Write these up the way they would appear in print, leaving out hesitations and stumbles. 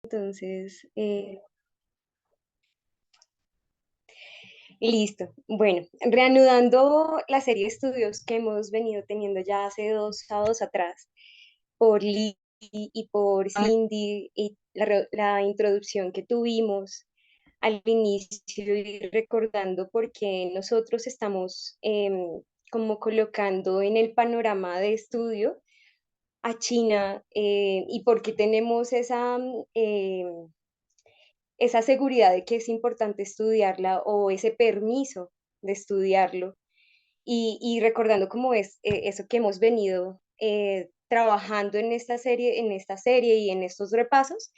Entonces, listo. Bueno, reanudando la serie de estudios que hemos venido teniendo ya hace 2 sábados atrás, por Lee y por Cindy, y la introducción que tuvimos al inicio y recordando por qué nosotros estamos como colocando en el panorama de estudio a China, y por qué tenemos esa seguridad de que es importante estudiarla o ese permiso de estudiarlo y recordando cómo es eso que hemos venido trabajando en esta serie y en estos repasos,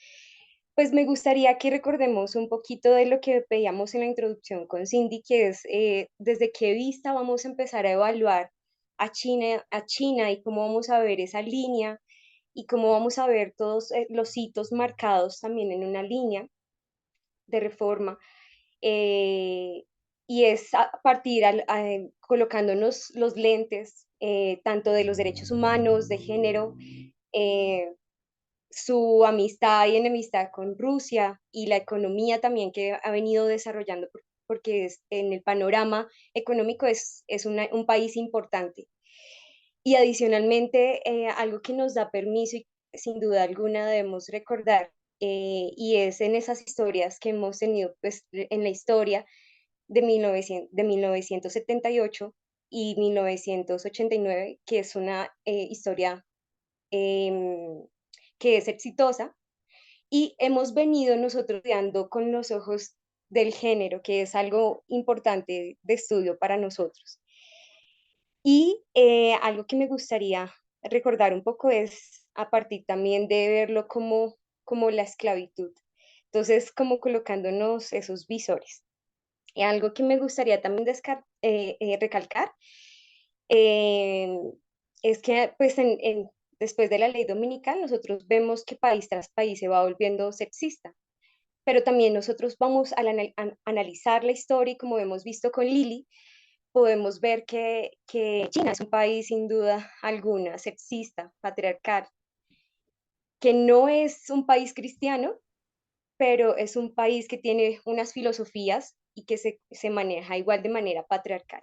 pues me gustaría que recordemos un poquito de lo que veíamos en la introducción con Cindy, que es desde qué vista vamos a empezar a evaluar a China y cómo vamos a ver esa línea y cómo vamos a ver todos los hitos marcados también en una línea de reforma. eh, y es a partir colocándonos los lentes tanto de los derechos humanos, de género, eh, su amistad y enemistad con Rusia y la economía también que ha venido desarrollando, porque en el panorama económico es un país importante. Y adicionalmente, algo que nos da permiso y sin duda alguna debemos recordar, y es en esas historias que hemos tenido pues, en la historia de 1978 y 1989, que es una historia em, que es exitosa, y hemos venido nosotros estudiando con los ojos del género, que es algo importante de estudio para nosotros. Y algo que me gustaría recordar un poco es a partir también de verlo como la esclavitud. Entonces, como colocándonos esos visores. Y algo que me gustaría también recalcar eh, es que pues después de la ley dominical nosotros vemos que país tras país se va volviendo sexista, pero también nosotros vamos a analizar la historia y como hemos visto con Lili, podemos ver que China es un país sin duda alguna sexista, patriarcal, que no es un país cristiano, pero es un país que tiene unas filosofías y que se maneja igual de manera patriarcal.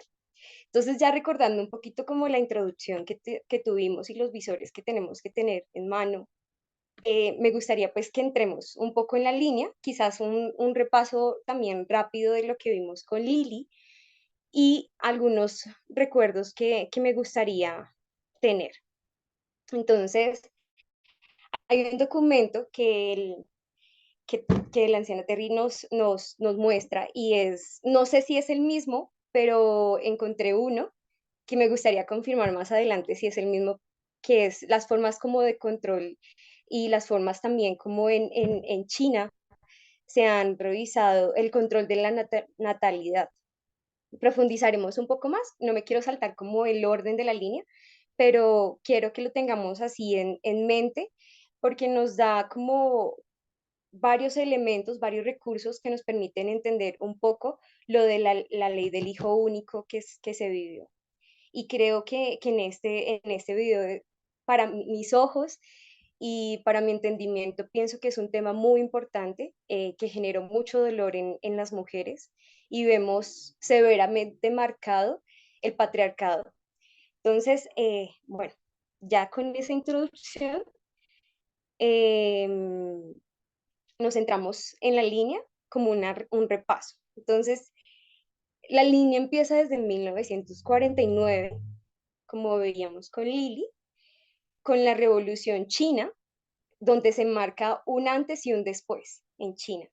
Entonces, ya recordando un poquito como la introducción que tuvimos y los visores que tenemos que tener en mano, me gustaría pues que entremos un poco en la línea, quizás un repaso también rápido de lo que vimos con Lili y algunos recuerdos que me gustaría tener. Entonces, hay un documento que, que el anciano Terry nos muestra y no sé si es el mismo, pero encontré uno que me gustaría confirmar más adelante si es el mismo, que es las formas como de control y las formas también como en China se han revisado el control de la natalidad. Profundizaremos un poco más, no me quiero saltar como el orden de la línea, pero quiero que lo tengamos así en mente porque nos da como varios elementos, varios recursos que nos permiten entender un poco lo de la ley del hijo único que se vivió. Y creo que en este video, para mis ojos y para mi entendimiento, pienso que es un tema muy importante que generó mucho dolor en las mujeres y vemos severamente marcado el patriarcado. Entonces, bueno, ya con esa introducción, em, nos centramos en la línea como un repaso. Entonces, la línea empieza desde 1949, como veíamos con Lili, con la Revolución China, donde se marca un antes y un después en China.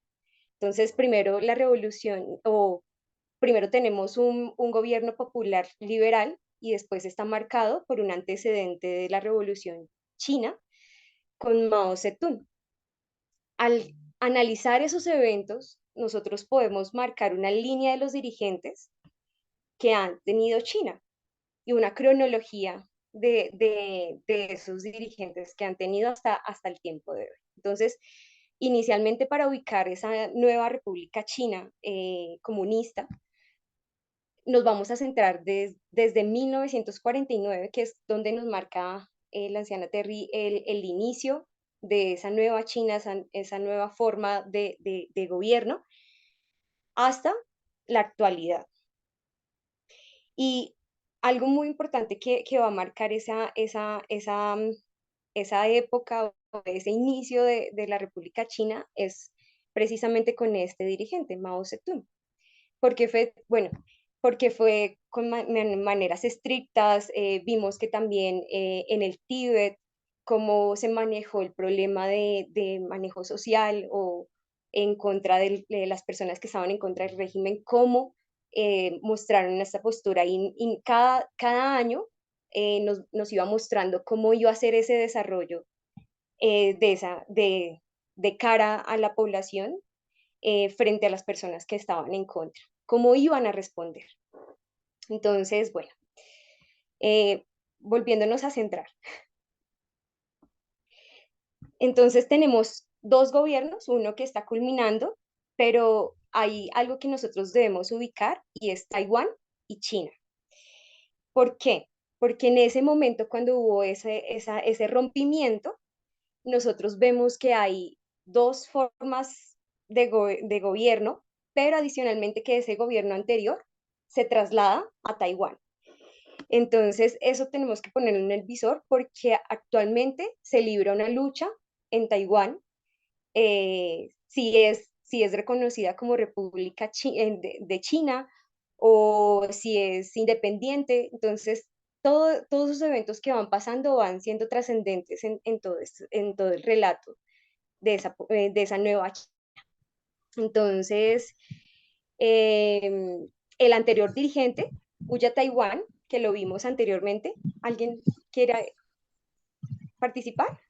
Entonces, primero la revolución, o primero tenemos un gobierno popular liberal y después está marcado por un antecedente de la Revolución China con Mao Zedong. Al analizar esos eventos, nosotros podemos marcar una línea de los dirigentes que han tenido China y una cronología de esos dirigentes que han tenido hasta el tiempo de hoy. Entonces, inicialmente para ubicar esa nueva República China comunista, nos vamos a centrar desde 1949, que es donde nos marca la anciana Terry el inicio de esa nueva China, esa nueva forma de gobierno, hasta la actualidad. Y algo muy importante que va a marcar esa época o ese inicio de la República China es precisamente con este dirigente, Mao Zedong, porque fue, bueno, porque fue con maneras estrictas, vimos que también en el Tíbet, cómo se manejó el problema de manejo social o en contra de las personas que estaban en contra del régimen, cómo mostraron esta postura y cada año nos iba mostrando cómo iba a ser ese desarrollo de cara a la población frente a las personas que estaban en contra, cómo iban a responder. Entonces, bueno, eh, volviéndonos a centrar. Entonces tenemos dos gobiernos, uno que está culminando, pero hay algo que nosotros debemos ubicar y es Taiwán y China. ¿Por qué? Porque en ese momento, cuando hubo ese rompimiento, nosotros vemos que hay dos formas de gobierno, pero adicionalmente que ese gobierno anterior se traslada a Taiwán. Entonces, eso tenemos que ponerlo en el visor porque actualmente se libra una lucha en Taiwán, si es reconocida como República de China o si es independiente. Entonces, todos esos eventos que van pasando van siendo trascendentes en todo el relato de esa nueva China. Entonces, el anterior dirigente huye a Taiwán, que lo vimos anteriormente. ¿Alguien quiere participar?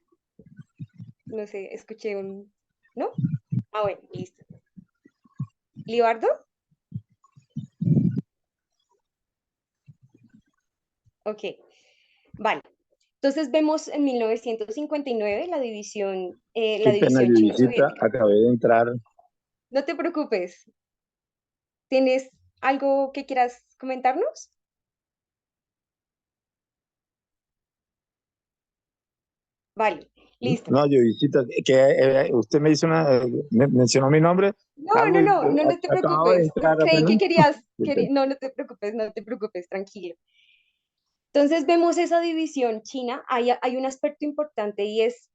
No sé, escuché un... ¿No? Ah, bueno, listo. ¿Libardo? Ok, vale. Entonces vemos en 1959 Qué la pena, división Yuyisita, chino-soviética. acabé de entrar. No te preocupes. ¿Tienes algo que quieras comentarnos? Vale, listo. No, Yuyisita, que usted me hizo mencionó mi nombre, No, algo, no, y no, no, no te acabo de preocupes. entrar Creí apenas. que querías, Qué pena. no, no te preocupes, no te preocupes, tranquilo. Entonces vemos esa división china. Hay un aspecto importante y es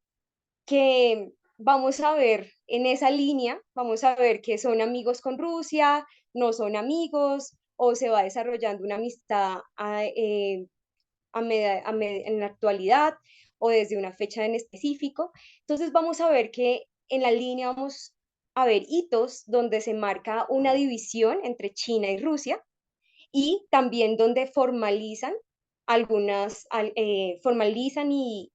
que vamos a ver en esa línea, vamos a ver que son amigos con Rusia, no son amigos, o se va desarrollando una amistad en la actualidad o desde una fecha en específico. Entonces vamos a ver que en la línea vamos a ver hitos donde se marca una división entre China y Rusia y también donde formalizan y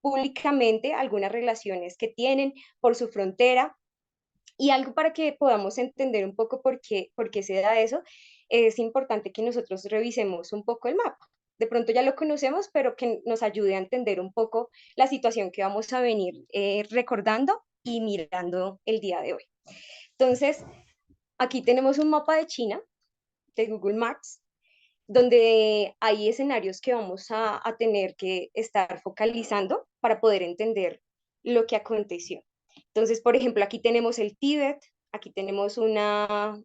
públicamente algunas relaciones que tienen por su frontera. Y algo para que podamos entender un poco por qué se da eso, es importante que nosotros revisemos un poco el mapa. De pronto ya lo conocemos, pero que nos ayude a entender un poco la situación que vamos a venir recordando y mirando el día de hoy. Entonces, aquí tenemos un mapa de China, de Google Maps, donde hay escenarios que vamos a tener que estar focalizando para poder entender lo que aconteció. Entonces, por ejemplo, aquí tenemos el Tíbet, aquí tenemos una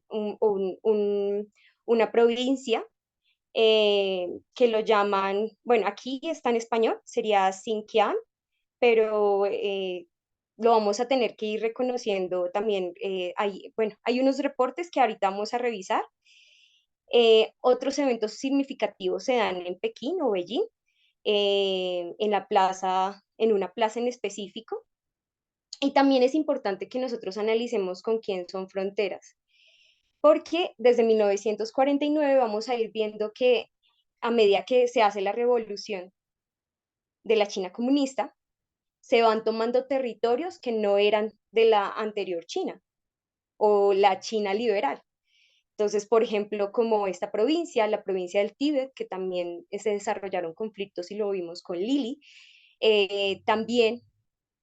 provincia que lo llaman, bueno, aquí está en español, sería Xinjiang, pero lo vamos a tener que ir reconociendo también. Bueno, hay unos reportes que ahorita vamos a revisar. Otros eventos significativos se dan en Pekín o Beijing, en una plaza en específico. Y también es importante que nosotros analicemos con quién son fronteras, porque desde 1949 vamos a ir viendo que a medida que se hace la revolución de la China comunista, se van tomando territorios que no eran de la anterior China o la China liberal. Entonces, por ejemplo, como esta provincia, la provincia del Tíbet, que también se desarrollaron conflictos y lo vimos con Lili, también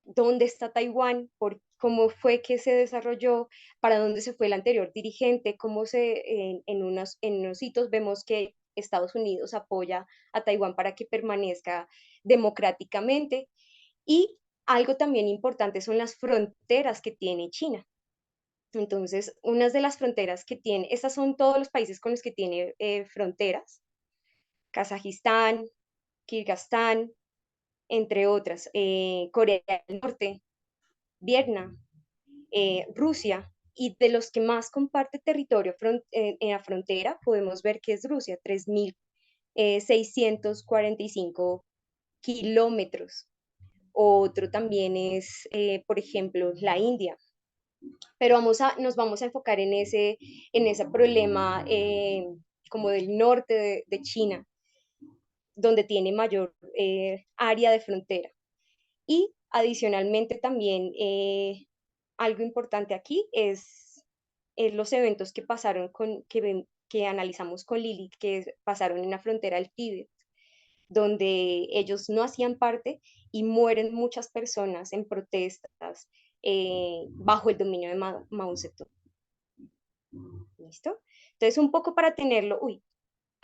dónde está Taiwán, cómo fue que se desarrolló, para dónde se fue el anterior dirigente, en unos hitos vemos que Estados Unidos apoya a Taiwán para que permanezca democráticamente y algo también importante son las fronteras que tiene China. Entonces, unas de las fronteras que tiene, estas son todos los países con los que tiene fronteras: Kazajistán, Kirguistán, entre otras, Corea del Norte, Vietnam, Rusia, y de los que más comparte territorio en la frontera, podemos ver que es Rusia, 3.645 kilómetros. Otro también es, por ejemplo, la India. Pero nos vamos a enfocar en ese problema como del norte de China, donde tiene mayor área de frontera. Y adicionalmente también algo importante aquí es los eventos que pasaron que analizamos con Lili, que pasaron en la frontera del Tíbet, donde ellos no hacían parte y mueren muchas personas en protestas bajo el dominio de Mao Zedong. ¿Listo? Entonces, un poco para tenerlo, uy,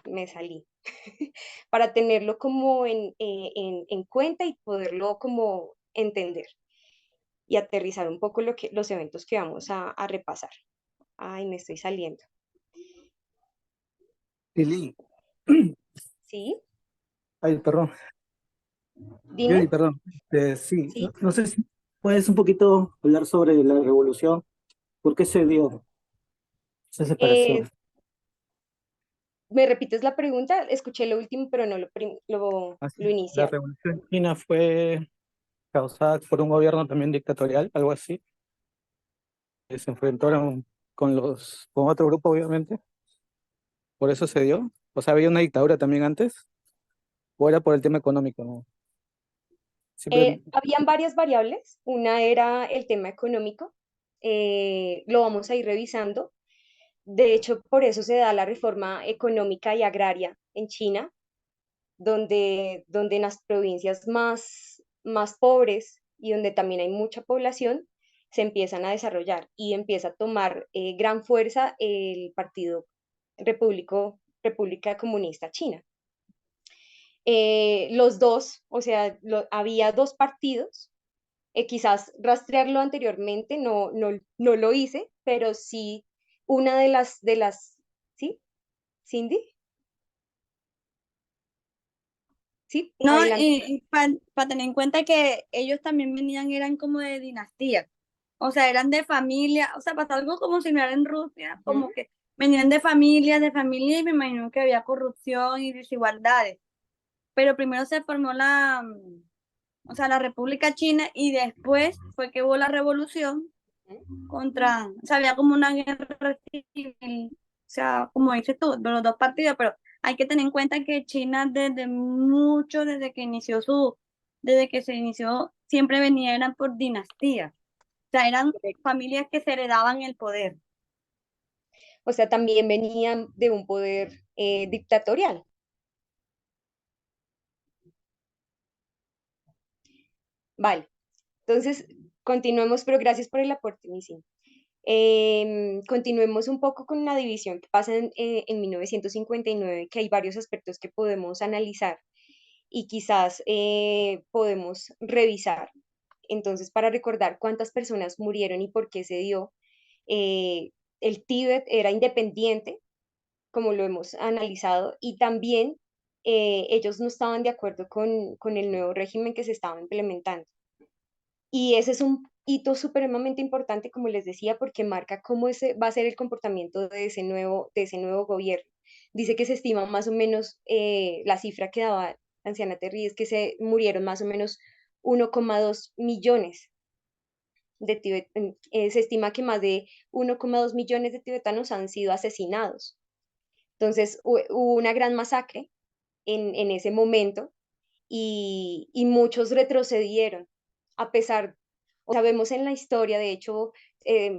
me salí, para tenerlo como en cuenta y poderlo como entender y aterrizar un poco los eventos que vamos a repasar. Ay, me estoy saliendo. Lili, ¿Sí? ay, perdón, Dime. Jenny, perdón. Sí, Sí. no sé si puedes un poquito hablar sobre la revolución, por qué se dio esa Eh, separación. ¿Me repites la pregunta? Escuché lo último, pero no Así, lo la inicial. revolución china fue causada por un gobierno también dictatorial, algo así, que se enfrentaron con otro grupo, obviamente, por eso se dio. O sea, había una dictadura también antes, o era por el tema económico, ¿no? Siempre, Habían varias variables. Una era el tema económico. Lo vamos a ir revisando. De hecho, por eso se da la reforma económica y agraria en China, donde en las provincias más pobres y donde también hay mucha población, se empiezan a desarrollar y empieza a tomar gran fuerza el Partido República Comunista China. Los dos, o sea, había dos partidos. Quizás rastrearlo anteriormente no lo hice, pero sí una ¿sí? Cindy, sí, No, adelante. y para tener en cuenta que ellos también venían, eran como de dinastía, o sea, eran de familia, o sea, pasó algo como similar en Rusia, Ujú. como que venían de familia y me imagino que había corrupción y desigualdades, pero primero se formó o sea, la República China y después fue que hubo la revolución o sea, había como una guerra civil, o sea, como dices tú, de los dos partidos, pero hay que tener en cuenta que China desde que se inició, siempre venía, eran por dinastías, o sea, eran familias que se heredaban el poder. O sea, también venían de un poder dictatorial. Vale, entonces continuemos, pero gracias por el aporte, Missy. Continuemos un poco con la división que pasa en 1959, que hay varios aspectos que podemos analizar y quizás podemos revisar. Entonces, para recordar cuántas personas murieron y por qué se dio, eh, el Tíbet era independiente, como lo hemos analizado, y también ellos no estaban de acuerdo con el nuevo régimen que se estaba implementando. Y ese es un hito supremamente importante, como les decía, porque marca cómo ese va a ser el comportamiento de ese nuevo gobierno. Dice que se estima más o menos, la cifra que daba la anciana Terry es que se murieron más o menos 1,2 millones de tibetanos. Se estima que más de 1,2 millones de tibetanos han sido asesinados. Entonces, hubo una gran masacre en ese momento y muchos retrocedieron, a pesar, o sea, vemos en la historia, de hecho,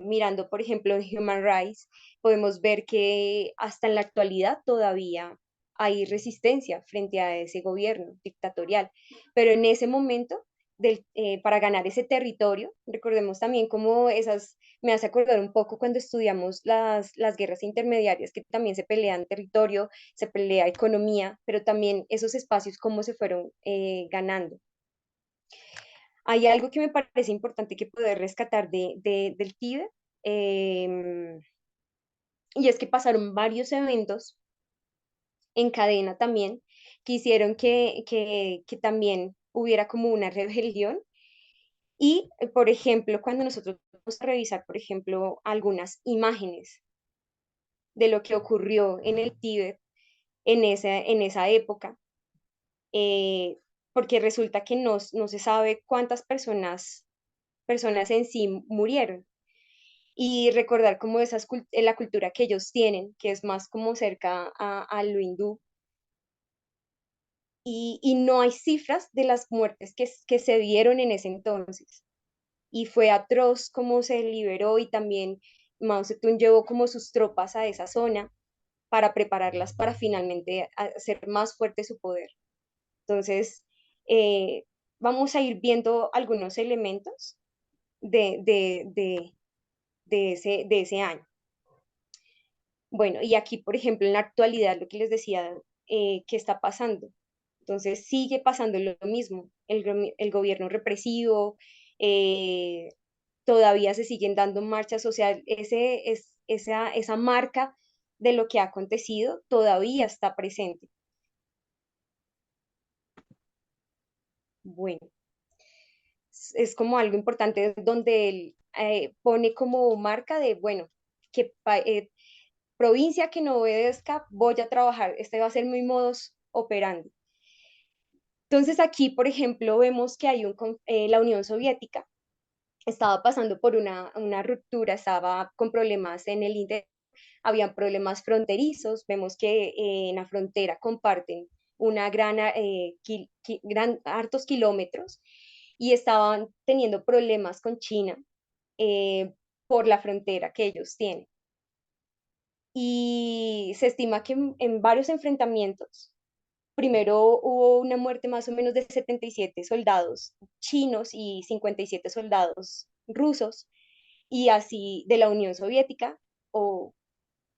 mirando, por ejemplo, en Human Rights, podemos ver que hasta en la actualidad todavía hay resistencia frente a ese gobierno dictatorial, pero en ese momento, para ganar ese territorio, recordemos también cómo me hace acordar un poco cuando estudiamos las guerras intermediarias, que también se pelean territorio, se pelea economía, pero también esos espacios cómo se fueron ganando. Hay algo que me parece importante que poder rescatar del Tíbet, em, y es que pasaron varios eventos en cadena también, que hicieron que también hubiera como una rebelión. Y, por ejemplo, cuando nosotros vamos a revisar, por ejemplo, algunas imágenes de lo que ocurrió en el Tíbet en esa época, eh, porque resulta que no se sabe cuántas personas en sí murieron. Y recordar como la cultura que ellos tienen, que es más como cerca a lo hindú, y no hay cifras de las muertes que se dieron en ese entonces. Y fue atroz cómo se liberó y también Mao Zedong llevó como sus tropas a esa zona para prepararlas para finalmente hacer más fuerte su poder. Entonces, eh, vamos a ir viendo algunos elementos de, de, de, de ese año. Bueno, y aquí, por ejemplo, en la actualidad, lo que les decía, que está pasando. Entonces, sigue pasando lo mismo. El gobierno represivo, eh, todavía se siguen dando marchas, o sea, esa marca de lo que ha acontecido todavía está presente. Bueno, es como algo importante donde él pone como marca de, bueno, que provincia que no obedezca, voy a trabajar, este va a ser mi modus operandi. Entonces aquí, por ejemplo, vemos que la Unión Soviética estaba pasando por una ruptura, estaba con problemas en el interior, habían problemas fronterizos, vemos que en la frontera comparten una hartos kilómetros y estaban teniendo problemas con China, eh, por la frontera que ellos tienen. Y se estima que en varios enfrentamientos, primero hubo una muerte más o menos de 77 soldados chinos y 57 soldados rusos, y así de la Unión Soviética, o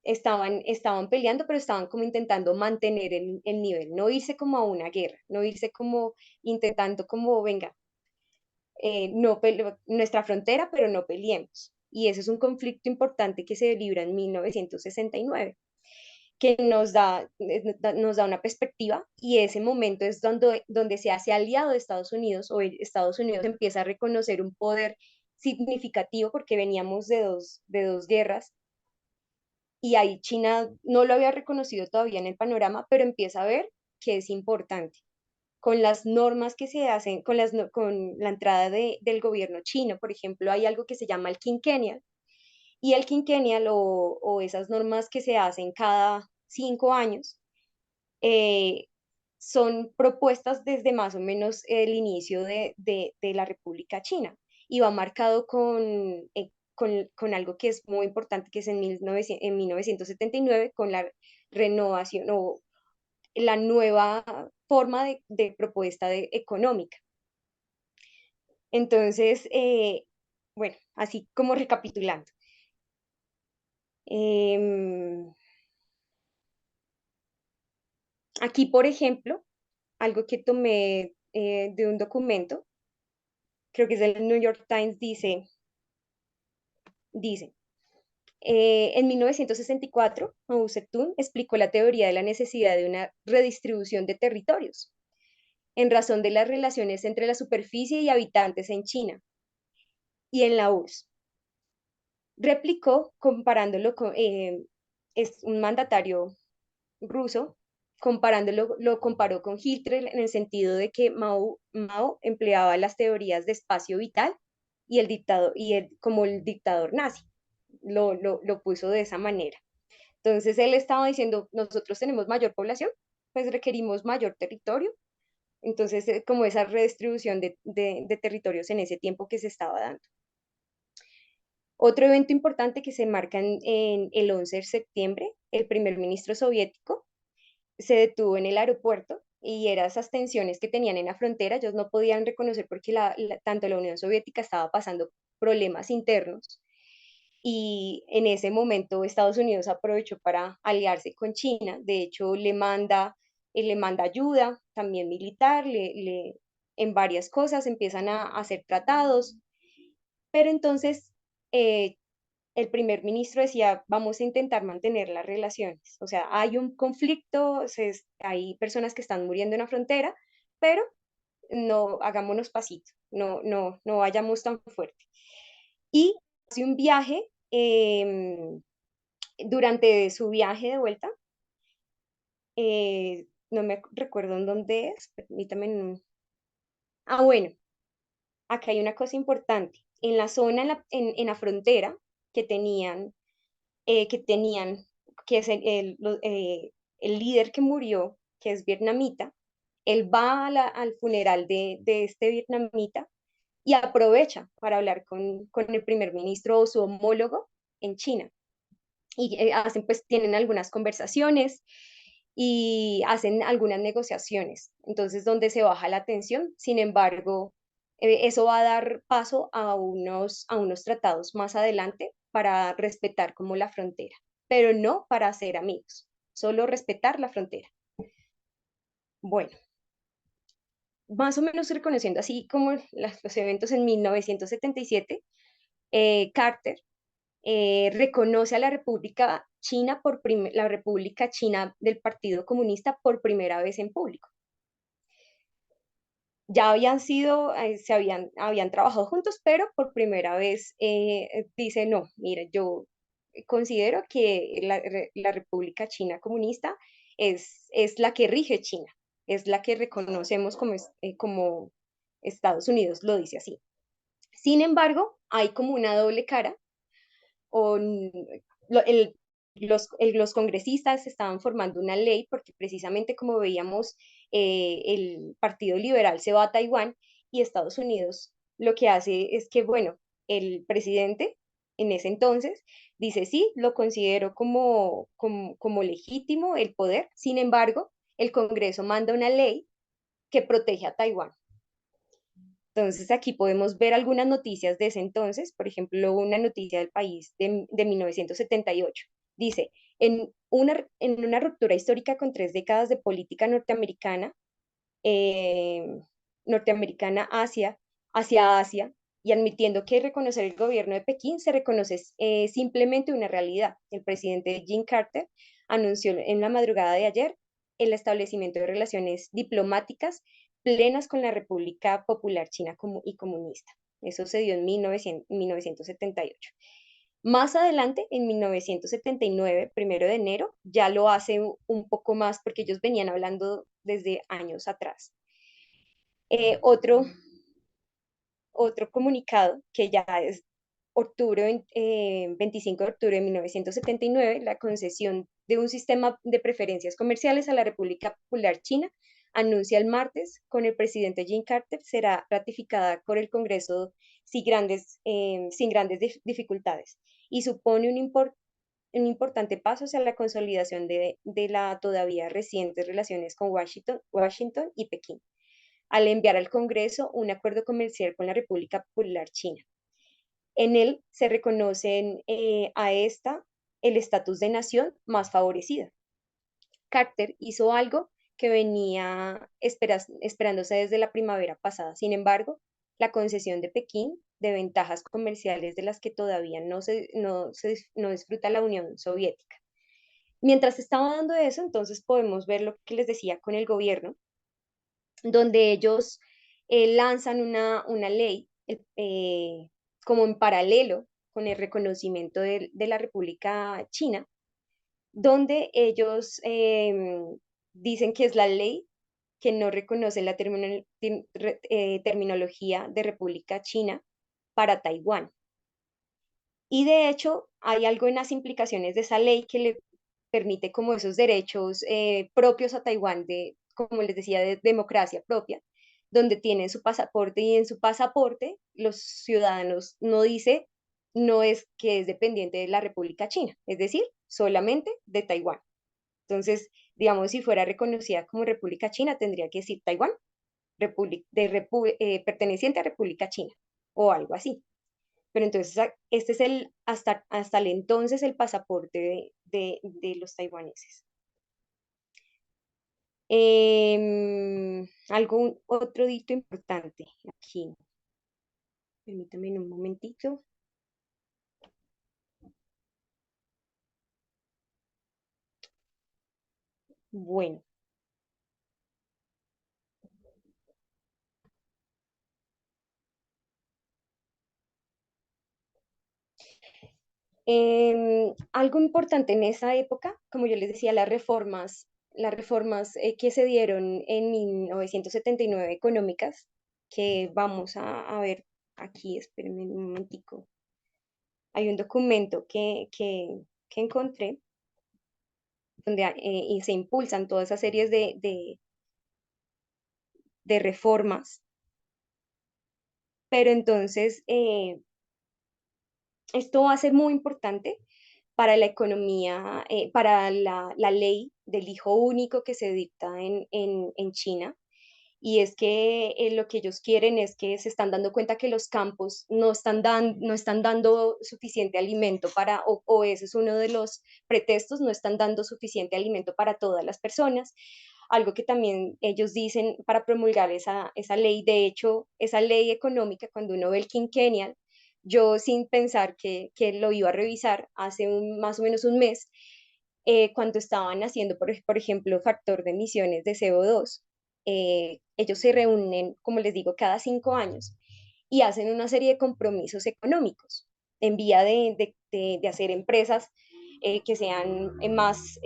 estaban peleando, pero estaban como intentando mantener el nivel, no irse como a una guerra, no irse como intentando como, venga, no nuestra frontera, pero no peleemos. Y ese es un conflicto importante que se libra en 1969, que nos da una perspectiva, y ese momento es donde se hace aliado de Estados Unidos, o Estados Unidos empieza a reconocer un poder significativo porque veníamos de dos guerras, y ahí China no lo había reconocido todavía en el panorama, pero empieza a ver que es importante con las normas que se hacen, con la entrada del gobierno chino. Por ejemplo, hay algo que se llama el quinquennial, y el quinquennial o esas normas que se hacen cada 5 años, eh, son propuestas desde más o menos el inicio de la República China, y va marcado con algo que es muy importante, que es en 1979, con la renovación o la nueva forma de propuesta económica. Entonces, bueno, así como recapitulando. Em, Aquí, por ejemplo, algo que tomé de un documento, creo que es del New York Times, dice, en 1964, Mao Zedong explicó la teoría de la necesidad de una redistribución de territorios en razón de las relaciones entre la superficie y habitantes en China y en la URSS. Replicó comparándolo con, es un mandatario ruso, lo comparó con Hitler en el sentido de que Mao empleaba las teorías de espacio vital y el dictador, como el dictador nazi, lo puso de esa manera. Entonces él estaba diciendo, nosotros tenemos mayor población, pues requerimos mayor territorio. Entonces, como esa redistribución de territorios en ese tiempo que se estaba dando. Otro evento importante que se marca en el 11 de septiembre, el primer ministro soviético se detuvo en el aeropuerto, y eran esas tensiones que tenían en la frontera. Ellos no podían reconocer porque tanto la Unión Soviética estaba pasando problemas internos, y en ese momento Estados Unidos aprovechó para aliarse con China. De hecho, le manda ayuda también militar, en varias cosas, empiezan a hacer tratados, pero entonces el primer ministro decía, vamos a intentar mantener las relaciones. O sea, hay un conflicto, hay personas que están muriendo en la frontera, pero no hagámonos pasito, no vayamos tan fuerte. Y hace un viaje, durante su viaje de vuelta, no me recuerdo en dónde es, permítame. Bueno, acá hay una cosa importante. En la zona, en la frontera que tenían, que tenían, que es el líder que murió, que es vietnamita, él va al funeral de este vietnamita y aprovecha para hablar con el primer ministro o su homólogo en China. Y pues tienen algunas conversaciones y hacen algunas negociaciones. Entonces, donde se baja la tensión, sin embargo, eso va a dar paso a unos tratados más adelante para respetar como la frontera, pero no para ser amigos, solo respetar la frontera. Bueno, más o menos reconociendo así como los eventos en 1977, Carter reconoce a la República China la República China del Partido Comunista por primera vez en público. Ya habían sido, habían trabajado juntos, pero por primera vez dice, no, mire, yo considero que la República China Comunista es la que rige China, es la que reconocemos como Estados Unidos, lo dice así. Sin embargo, hay como una doble cara, o los congresistas estaban formando una ley porque precisamente como veíamos, el Partido Liberal se va a Taiwán y Estados Unidos lo que hace es que, bueno, el presidente en ese entonces dice, sí, lo considero como legítimo el poder, sin embargo, el Congreso manda una ley que protege a Taiwán. Entonces aquí podemos ver algunas noticias de ese entonces, por ejemplo, una noticia del País de 1978. Dice, en una ruptura histórica con 3 décadas de política norteamericana, eh, norteamericana hacia Asia, y admitiendo que reconocer el gobierno de Pekín se reconoce simplemente una realidad. El presidente Jimmy Carter anunció en la madrugada de ayer el establecimiento de relaciones diplomáticas plenas con la República Popular China y Comunista. Eso se dio en 1978. Más adelante, en 1979, 1 de enero, ya lo hace un poco más porque ellos venían hablando desde años atrás. Otro comunicado que ya es 25 de octubre de 1979, la concesión de un sistema de preferencias comerciales a la República Popular China, anuncia el martes con el presidente Jimmy Carter, será ratificada por el Congreso sin grandes dificultades y supone un importante paso hacia la consolidación de la todavía recientes relaciones con Washington y Pekín, al enviar al Congreso un acuerdo comercial con la República Popular China. En él se reconocen a esta el estatus de nación más favorecida. Carter hizo algo que venía esperándose desde la primavera pasada. Sin embargo, la concesión de Pekín de ventajas comerciales de las que todavía no disfruta la Unión Soviética. Mientras estaba dando eso, entonces podemos ver lo que les decía con el gobierno, donde ellos lanzan una ley como en paralelo con el reconocimiento de la República China, donde ellos dicen que es la ley que no reconoce la terminología de República China para Taiwán. Y de hecho, hay algo en las implicaciones de esa ley que le permite como esos derechos propios a Taiwán, como les decía, de democracia propia, donde tienen su pasaporte y en su pasaporte los ciudadanos no es que es dependiente de la República China, es decir, solamente de Taiwán. Entonces, digamos, si fuera reconocida como República China, tendría que decir Taiwán, perteneciente a República China o algo así. Pero entonces este es hasta el entonces el pasaporte de los taiwaneses. Algún otro dito importante aquí. Permítame un momentito. Bueno, algo importante en esa época, como yo les decía, las reformas que se dieron en 1979 económicas, que vamos a ver aquí, espérenme un momentico. Hay un documento que encontré donde y se impulsan todas esas series de reformas, pero entonces esto va a ser muy importante para la economía, para la ley del hijo único que se dicta en China. Y es que lo que ellos quieren es que se están dando cuenta que los campos no están dando suficiente alimento o ese es uno de los pretextos, no están dando suficiente alimento para todas las personas. Algo que también ellos dicen para promulgar esa ley, de hecho, esa ley económica, cuando uno ve el quinquennial, yo sin pensar que lo iba a revisar hace más o menos un mes, cuando estaban haciendo, por ejemplo, factor de emisiones de CO2. Ellos se reúnen, como les digo, cada 5 años y hacen una serie de compromisos económicos en vía de hacer empresas que sean más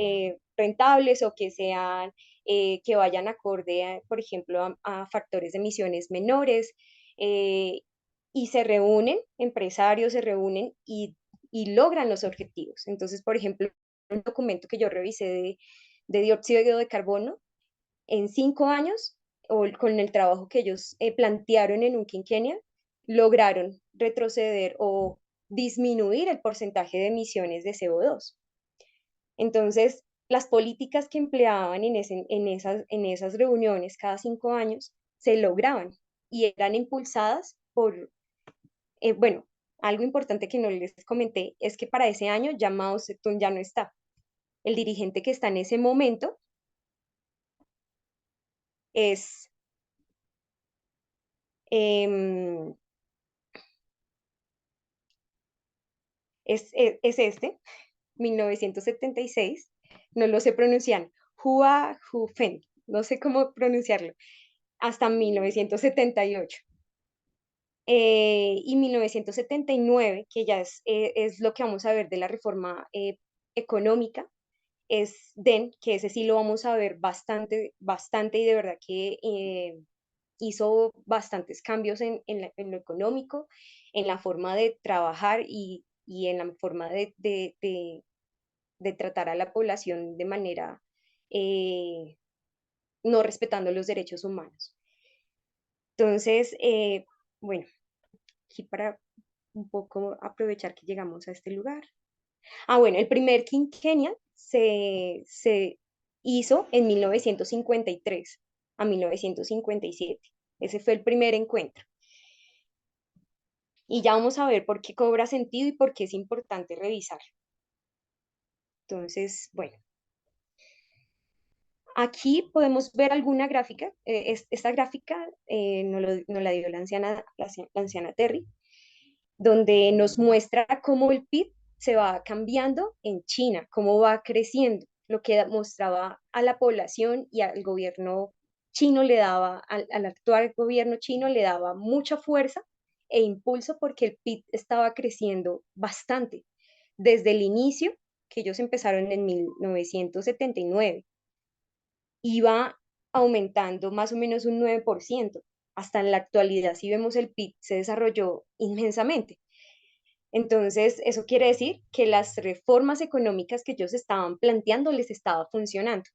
rentables o que vayan acorde, por ejemplo, a factores de emisiones menores. eh, y se reúnen, empresarios se reúnen y logran los objetivos. Entonces, por ejemplo, un documento que yo revisé de dióxido de carbono, en 5 años, con el trabajo que ellos plantearon en un quinquenio, lograron retroceder o disminuir el porcentaje de emisiones de CO2. Entonces, las políticas que empleaban en esas reuniones cada 5 años se lograban y eran impulsadas bueno, algo importante que no les comenté es que para ese año ya Mao Zedong ya no está. El dirigente que está en ese momento es, em, es este, 1976, no lo sé pronunciar, Hua Hufen, no sé cómo pronunciarlo, hasta 1978. Y 1979, que ya es lo que vamos a ver de la reforma económica, es DEN, que ese sí lo vamos a ver bastante, bastante y de verdad que hizo bastantes cambios en lo económico, en la forma de trabajar y en la forma de tratar a la población de manera eh, no respetando los derechos humanos. Entonces, bueno, aquí para un poco aprovechar que llegamos a este lugar. Bueno, el primer quinquennial se hizo en 1953 a 1957. Ese fue el primer encuentro. Y ya vamos a ver por qué cobra sentido y por qué es importante revisar. Entonces, bueno, aquí podemos ver alguna gráfica. Esta gráfica nos la dio la anciana Terry, donde nos muestra cómo el PIB se va cambiando en China, cómo va creciendo, lo que mostraba a la población y al gobierno chino al actual gobierno chino le daba mucha fuerza e impulso porque el PIB estaba creciendo bastante. Desde el inicio, que ellos empezaron en 1979, iba aumentando más o menos un 9%. Hasta en la actualidad, si vemos el PIB, se desarrolló inmensamente. Entonces, eso quiere decir que las reformas económicas que ellos estaban planteando les estaba funcionando.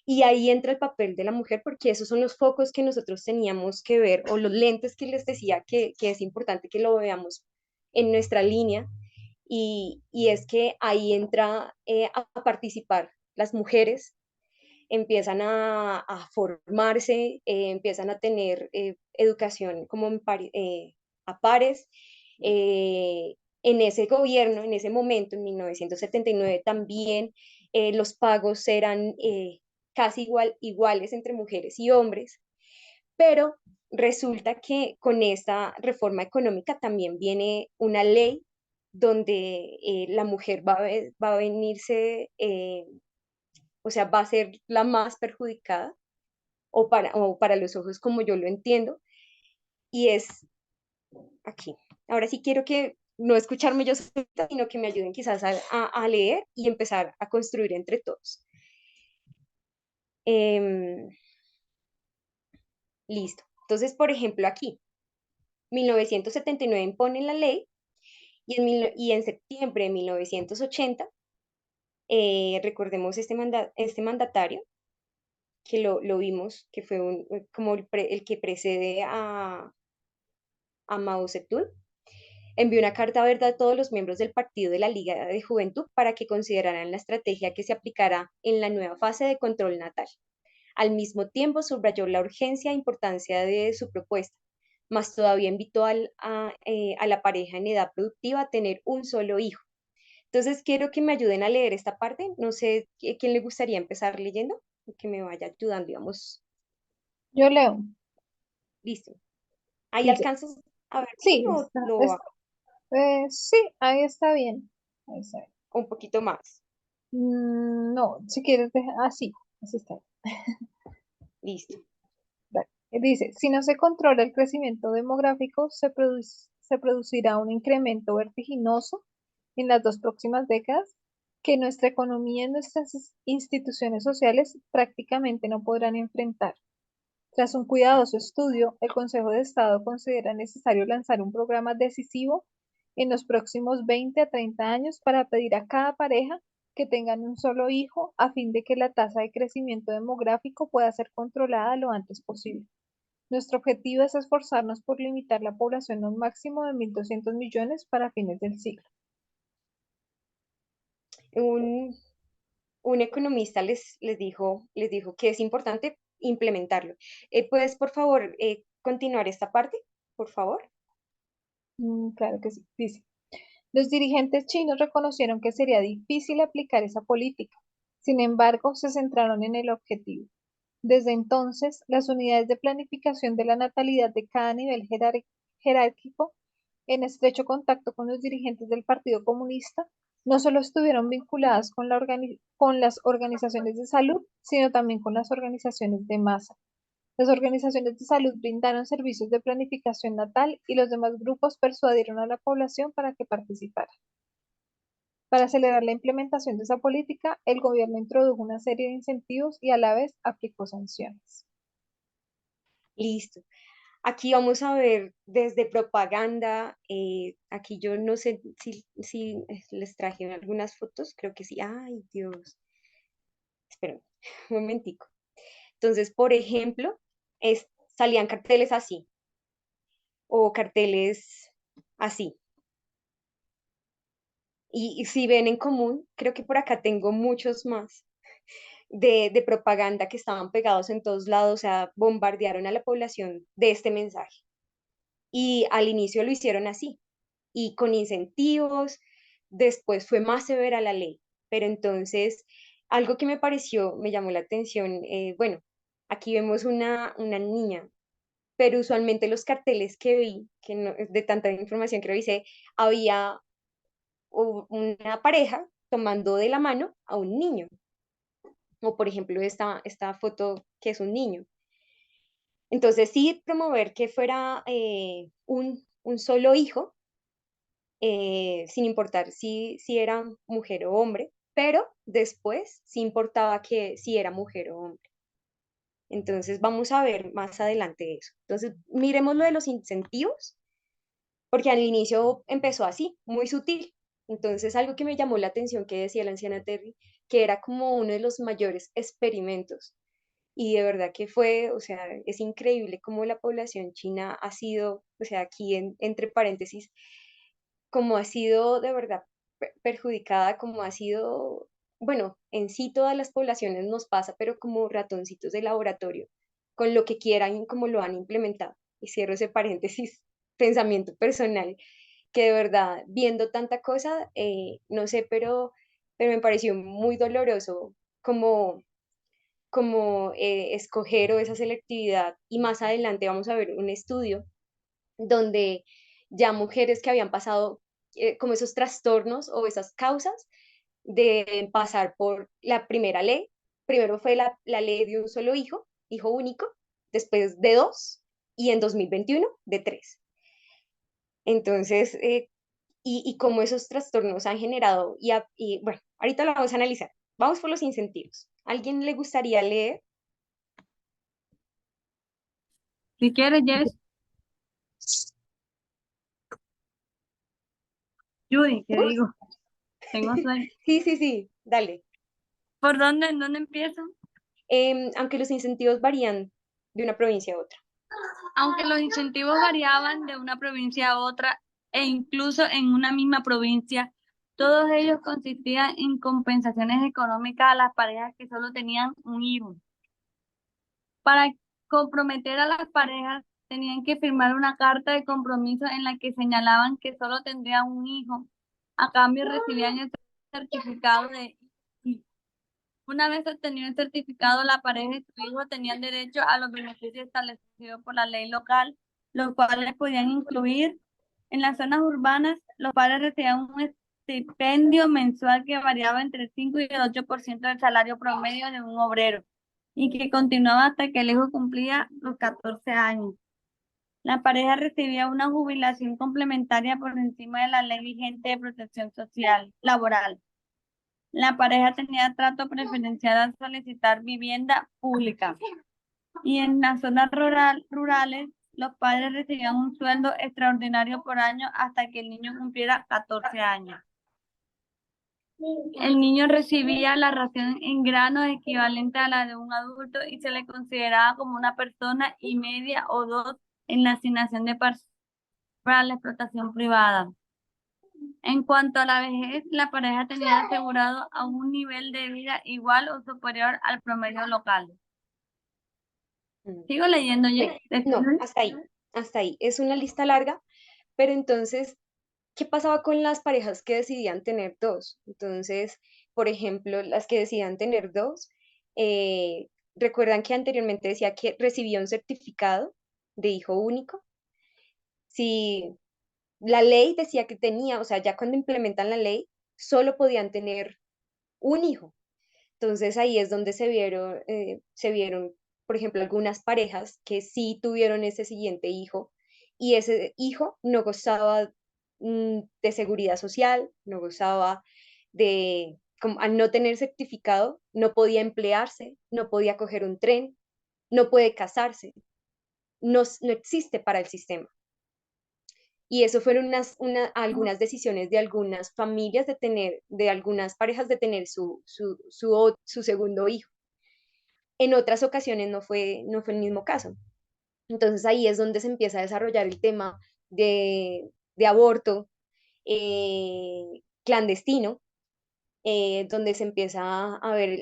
Y ahí entra el papel de la mujer, porque esos son los focos que nosotros teníamos que ver, o los lentes que les decía que es importante que lo veamos en nuestra línea. Y es que ahí entra a participar las mujeres, empiezan a formarse, empiezan a tener educación como a pares. eh, en ese gobierno, en ese momento, en 1979, también los pagos eran casi iguales entre mujeres y hombres, pero resulta que con esta reforma económica también viene una ley donde la mujer va a venirse, o sea, va a ser la más perjudicada, o para los ojos como yo lo entiendo, y es aquí. Ahora sí quiero que no escucharme yo solita, sino que me ayuden quizás a leer y empezar a construir entre todos. Em, listo. Entonces, por ejemplo, aquí, 1979 impone la ley y en septiembre de 1980, recordemos este mandatario, que lo vimos, que fue como el que precede a Mao Zedong, envió una carta verde a todos los miembros del partido de la Liga de Juventud para que consideraran la estrategia que se aplicará en la nueva fase de control natal. Al mismo tiempo, subrayó la urgencia e importancia de su propuesta, más todavía invitó a la pareja en edad productiva a tener un solo hijo. Entonces, quiero que me ayuden a leer esta parte. No sé quién le gustaría empezar leyendo, que me vaya ayudando, digamos. Yo leo. Listo. ¿Ahí Dice, alcanzas a ver bien sí, o lo hago sí, ahí está bien. Ahí está bien. un poquito más? No, si quieres dejar, así está bien. Listo. Vale. Dice, si no se controla el crecimiento demográfico, se producirá un incremento vertiginoso en las 2 próximas décadas que nuestra economía y nuestras instituciones sociales prácticamente no podrán enfrentar. Tras un cuidadoso estudio, el Consejo de Estado considera necesario lanzar un programa decisivo en los próximos 20 a 30 años para pedir a cada pareja que tengan un solo hijo a fin de que la tasa de crecimiento demográfico pueda ser controlada lo antes posible. Nuestro objetivo es esforzarnos por limitar la población a un máximo de 1.200 millones para fines del siglo. Un, un economista les dijo que es importante implementarlo. ¿Puedes, por favor, continuar esta parte, por favor? Claro que sí. Dice, los dirigentes chinos reconocieron que sería difícil aplicar esa política. Sin embargo, se centraron en el objetivo. Desde entonces, las unidades de planificación de la natalidad de cada nivel jerárquico, en estrecho contacto con los dirigentes del Partido Comunista, no solo estuvieron vinculadas con las organizaciones de salud, sino también con las organizaciones de masa. Las organizaciones de salud brindaron servicios de planificación natal y los demás grupos persuadieron a la población para que participara. Para acelerar la implementación de esa política, el gobierno introdujo una serie de incentivos y a la vez aplicó sanciones. Listo. Aquí vamos a ver desde propaganda. Aquí yo no sé si les traje algunas fotos, creo que sí. Ay, Dios. Espera un momentico. Entonces, por ejemplo, salían carteles así o carteles así. Y si ven en común, creo que por acá tengo muchos más de propaganda que estaban pegados en todos lados, o sea, bombardearon a la población de este mensaje. Y al inicio lo hicieron así, y con incentivos, después fue más severa la ley, pero entonces algo que me pareció, me llamó la atención, bueno, aquí vemos una niña, pero usualmente los carteles que vi, que de tanta información que revisé, había una pareja tomando de la mano a un niño, o por ejemplo esta foto que es un niño. Entonces sí promover que fuera un solo hijo, sin importar si era mujer o hombre, pero después sí importaba que si era mujer o hombre. Entonces vamos a ver más adelante eso. Entonces miremos lo de los incentivos, porque al inicio empezó así, muy sutil. Entonces algo que me llamó la atención que decía la anciana Terry, que era como uno de los mayores experimentos. Y de verdad que fue, o sea, es increíble cómo la población china ha sido, o sea, aquí entre paréntesis, como ha sido de verdad perjudicada, como ha sido, bueno, en sí todas las poblaciones nos pasa, pero como ratoncitos de laboratorio, con lo que quieran y como lo han implementado. Y cierro ese paréntesis, pensamiento personal, que de verdad, viendo tanta cosa, no sé, pero me pareció muy doloroso como como escoger o esa selectividad. Y más adelante vamos a ver un estudio donde ya mujeres que habían pasado como esos trastornos o esas causas de pasar por la primera ley. Primero fue la ley de un solo hijo, hijo único, después de dos y en 2021 de tres. Entonces, y cómo esos trastornos han generado, y bueno, ahorita lo vamos a analizar. Vamos por los incentivos. ¿Alguien le gustaría leer? Si quieres, Jess, Judy, ¿qué digo? Tengo sueño. Sí, sí, sí, dale. ¿Por dónde? ¿En dónde empiezo? Aunque los incentivos varían de una provincia a otra. Aunque los incentivos variaban de una provincia a otra e incluso en una misma provincia, todos ellos consistían en compensaciones económicas a las parejas que solo tenían un hijo. Para comprometer a las parejas, tenían que firmar una carta de compromiso en la que señalaban que solo tendrían un hijo. A cambio recibían el certificado de hijo. Una vez obtenido el certificado, la pareja y su hijo tenían derecho a los beneficios establecidos por la ley local, los cuales podían incluir en las zonas urbanas, los padres recibían un estipendio mensual que variaba entre el 5 y el 8% del salario promedio de un obrero y que continuaba hasta que el hijo cumplía los 14 años. La pareja recibía una jubilación complementaria por encima de la ley vigente de protección social laboral. La pareja tenía trato preferencial al solicitar vivienda pública. Y en las zonas rurales, los padres recibían un sueldo extraordinario por año hasta que el niño cumpliera 14 años. El niño recibía la ración en granos equivalente a la de un adulto y se le consideraba como una persona y media o dos en la asignación de para la explotación privada. En cuanto a la vejez, la pareja tenía asegurado a un nivel de vida igual o superior al promedio local. Mm. Sigo leyendo, Bueno, no, hasta ahí, hasta ahí. Es una lista larga, pero entonces, ¿qué pasaba con las parejas que decidían tener dos? Entonces, por ejemplo, las que decidían tener dos, recuerdan que anteriormente decía que recibía un certificado de hijo único. Si la ley decía que tenía, o sea, ya cuando implementan la ley, solo podían tener un hijo. Entonces ahí es donde se vieron, por ejemplo, algunas parejas que sí tuvieron ese siguiente hijo y ese hijo no gozaba de seguridad social, no gozaba como al no tener certificado, no podía emplearse, no podía coger un tren, no puede casarse, no existe para el sistema. Y eso fueron algunas decisiones de algunas familias de algunas parejas de tener su segundo hijo. En otras ocasiones no fue el mismo caso. Entonces ahí es donde se empieza a desarrollar el tema de aborto clandestino, donde se empieza a ver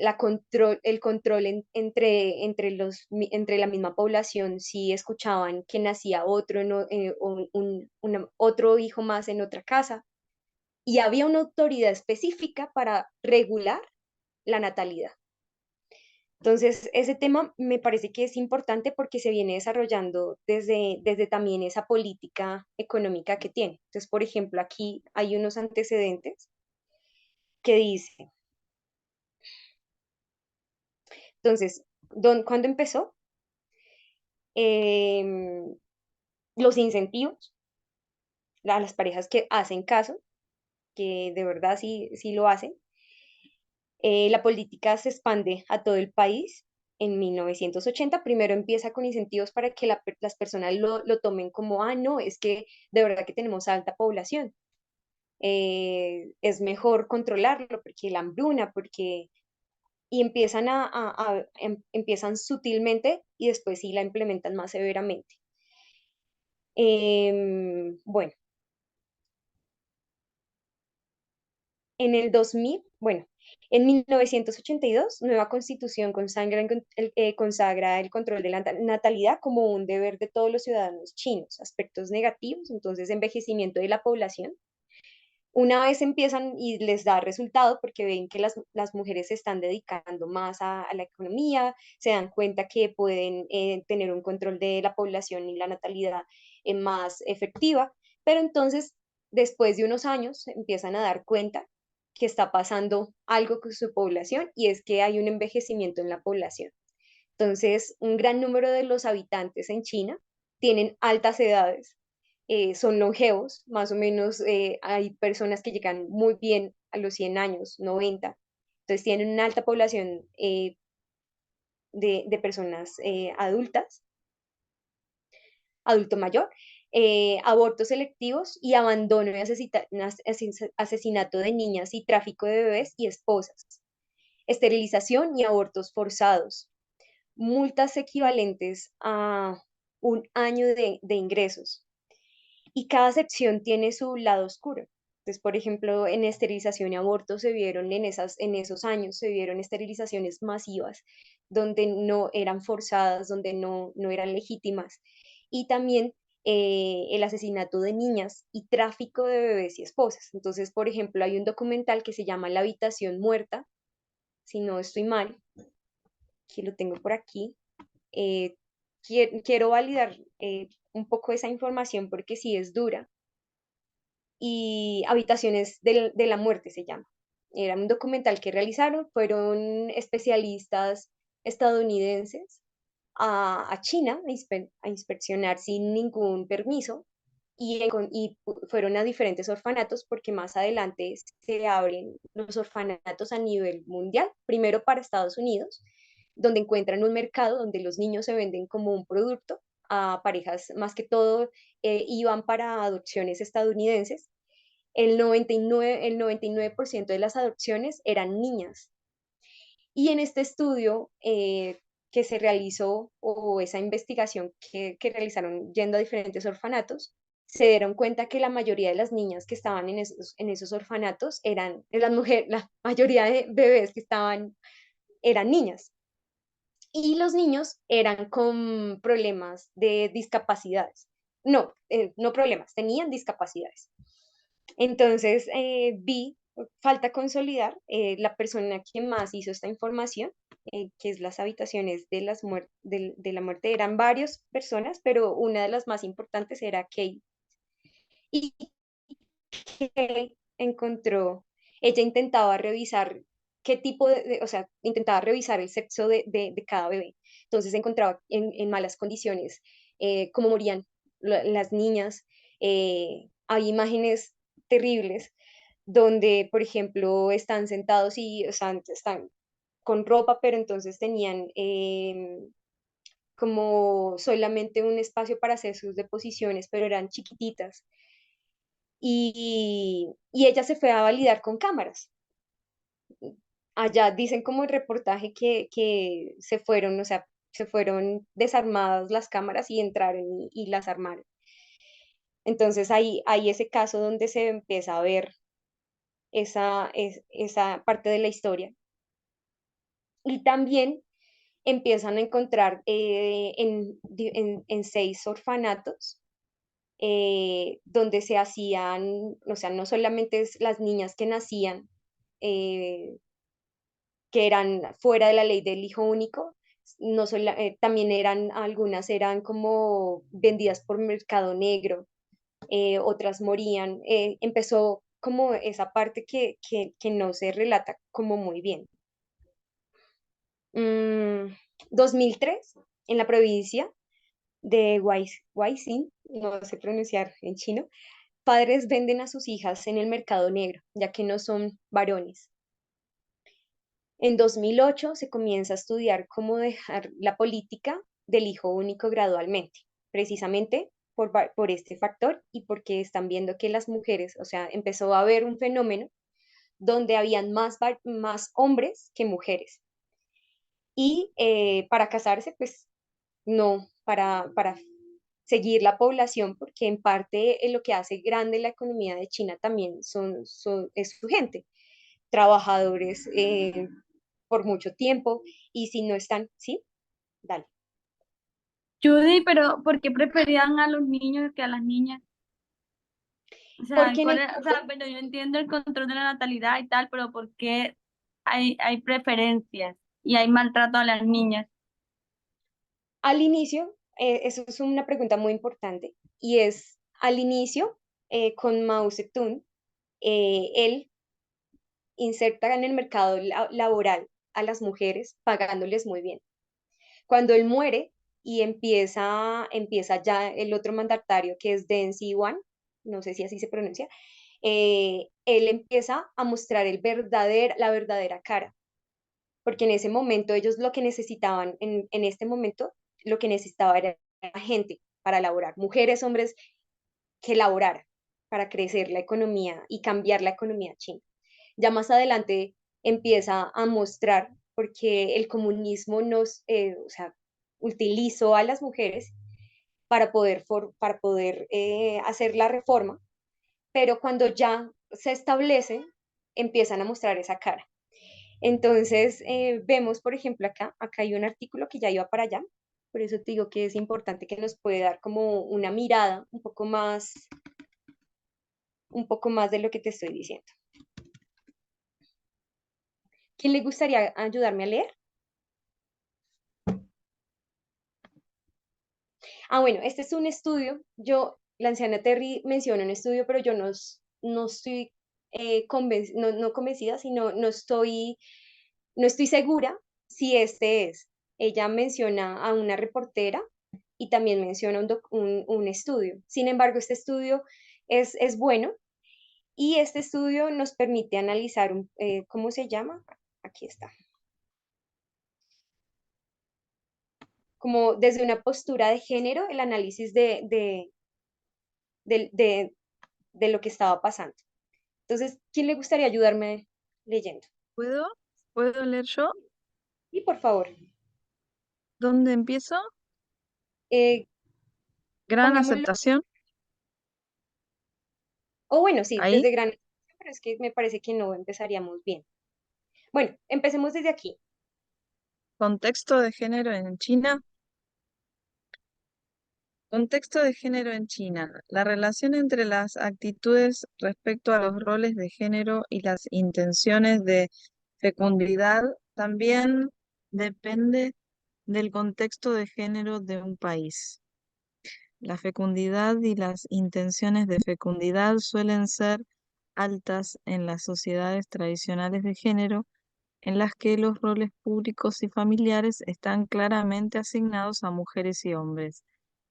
el control entre la misma población, si escuchaban que nacía otro hijo más en otra casa, y había una autoridad específica para regular la natalidad. Entonces, ese tema me parece que es importante porque se viene desarrollando desde también esa política económica que tiene. Entonces, por ejemplo, aquí hay unos antecedentes que dice, entonces, ¿cuándo empezó? Em, los incentivos a las parejas que hacen caso, que de verdad sí, sí lo hacen. La política se expande a todo el país. En 1980, primero empieza con incentivos para que las personas lo tomen como, no, es que de verdad que tenemos alta población. Es mejor controlarlo porque la hambruna, porque y empiezan empiezan sutilmente y después sí la implementan más severamente. Bueno, en el 2000, bueno, en 1982, nueva constitución consagra el control de la natalidad como un deber de todos los ciudadanos chinos. Aspectos negativos, entonces envejecimiento de la población, Una vez empiezan y les da resultado porque ven que las mujeres se están dedicando más a la economía, se dan cuenta que pueden tener un control de la población y la natalidad más efectiva, pero entonces después de unos años se empiezan a dar cuenta que está pasando algo con su población y es que hay un envejecimiento en la población. Entonces, un gran número de los habitantes en China tienen altas edades, son longevos, más o menos hay personas que llegan muy bien a los 100 años, 90. Entonces tienen una alta población de personas adultas, adulto mayor, abortos selectivos y abandono y asesinato de niñas y tráfico de bebés y esposas, esterilización y abortos forzados, multas equivalentes a un año de ingresos. Y cada sección tiene su lado oscuro. Entonces, por ejemplo, en esterilización y aborto se vieron en esos años, se vieron esterilizaciones masivas, donde no eran forzadas, donde no eran legítimas. Y también el asesinato de niñas y tráfico de bebés y esposas. Entonces, por ejemplo, hay un documental que se llama La habitación muerta, si no estoy mal, que lo tengo por aquí. Eh, quiero validar un poco esa información porque sí es dura y Habitaciones de la Muerte se llama. Era un documental que realizaron, fueron especialistas estadounidenses a China a inspeccionar sin ningún permiso fueron a diferentes orfanatos porque más adelante se abren los orfanatos a nivel mundial, primero para Estados Unidos, donde encuentran un mercado donde los niños se venden como un producto a parejas, más que todo iban para adopciones estadounidenses. El 99% de las adopciones eran niñas. Y en este estudio que se realizó o esa investigación que realizaron yendo a diferentes orfanatos, se dieron cuenta que la mayoría de las niñas que estaban en esos orfanatos eran, las mujeres, la mayoría de bebés que estaban eran niñas. Y los niños eran con problemas de discapacidades. No, no problemas, tenían discapacidades. Entonces falta consolidar la persona que más hizo esta información, que es las habitaciones de la muerte. Eran varias personas, pero una de las más importantes era Kate. Y Kate encontró, ella intentaba revisar qué tipo o sea, intentaba revisar el sexo de cada bebé. Entonces encontraba en malas condiciones cómo morían las niñas. Hay imágenes terribles donde, por ejemplo, están sentados y o sea, están con ropa, pero entonces tenían como solamente un espacio para hacer sus deposiciones, pero eran chiquititas. Y ella se fue a validar con cámaras. Allá dicen como el reportaje que se fueron, o sea, se fueron desarmadas las cámaras y entraron y las armaron. Entonces hay ese caso donde se empieza a ver esa parte de la historia. Y también empiezan a encontrar en 6 orfanatos donde se hacían, o sea, no solamente es las niñas que nacían, eh, que eran fuera de la ley del hijo único, no también algunas eran como vendidas por mercado negro, otras morían. Empezó como esa parte que no se relata como muy bien. 2003, en la provincia de Huaixin, no sé pronunciar en chino, padres venden a sus hijas en el mercado negro, ya que no son varones. En 2008 se comienza a estudiar cómo dejar la política del hijo único gradualmente, precisamente por este factor y porque están viendo que las mujeres, o sea, empezó a haber un fenómeno donde habían más hombres que mujeres. Y para casarse, pues no, para seguir la población, porque en parte lo que hace grande la economía de China también es su gente, trabajadores por mucho tiempo, y si no están, ¿sí? Dale. Judy, pero ¿por qué preferían a los niños que a las niñas? O sea, Porque en el o sea, bueno, yo entiendo el control de la natalidad y tal, pero ¿por qué hay preferencias y hay maltrato a las niñas? Al inicio, eso es una pregunta muy importante, y es, al inicio, con Mao Zedong, él inserta en el mercado laboral a las mujeres pagándoles muy bien. Cuando él muere y empieza ya el otro mandatario, que es Deng Xiaoping, no sé si así se pronuncia, él empieza a mostrar la verdadera cara, porque en ese momento ellos lo que necesitaban, en este momento, lo que necesitaba era gente para laborar, mujeres, hombres que laboraran para crecer la economía y cambiar la economía china. Ya más adelante empieza a mostrar, porque el comunismo o sea, utilizó a las mujeres para poder hacer la reforma, pero cuando ya se establece, empiezan a mostrar esa cara. Entonces, vemos, por ejemplo, acá hay un artículo que ya iba para allá, por eso te digo que es importante, que nos puede dar como una mirada un poco más de lo que te estoy diciendo. ¿Quién le gustaría ayudarme a leer? Ah, bueno, este es un estudio. La anciana Terry menciona un estudio, pero yo no estoy no convencida, sino no estoy segura si este es. Ella menciona a una reportera y también menciona un estudio. Sin embargo, este estudio es bueno, y este estudio nos permite analizar, ¿cómo se llama? Aquí está. Como desde una postura de género, el análisis de, de, de lo que estaba pasando. Entonces, ¿quién le gustaría ayudarme leyendo? ¿Puedo? ¿Puedo leer yo? Y por favor, ¿Dónde empiezo? eh, Gran pongámoslo, aceptación. o bueno, sí, Ahí. desde gran, pero es que me parece que no empezaríamos bien. Bueno, empecemos desde aquí. Contexto de género en China. Contexto de género en China. La relación entre las actitudes respecto a los roles de género y las intenciones de fecundidad también depende del contexto de género de un país. La fecundidad y las intenciones de fecundidad suelen ser altas en las sociedades tradicionales de género, en las que los roles públicos y familiares están claramente asignados a mujeres y hombres.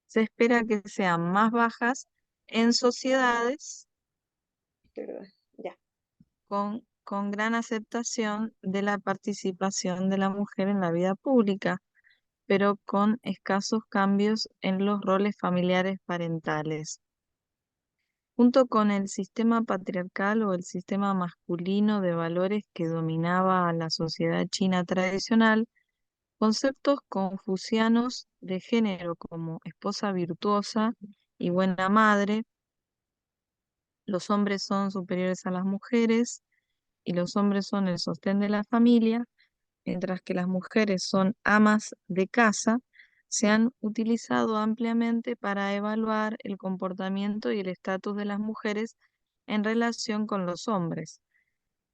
Se espera que sean más bajas en sociedades Pero, ya. con gran aceptación de la participación de la mujer en la vida pública, pero con escasos cambios en los roles familiares parentales. Junto con el sistema patriarcal o el sistema masculino de valores que dominaba a la sociedad china tradicional, conceptos confucianos de género como esposa virtuosa y buena madre, los hombres son superiores a las mujeres y los hombres son el sostén de la familia, mientras que las mujeres son amas de casa, se han utilizado ampliamente para evaluar el comportamiento y el estatus de las mujeres en relación con los hombres.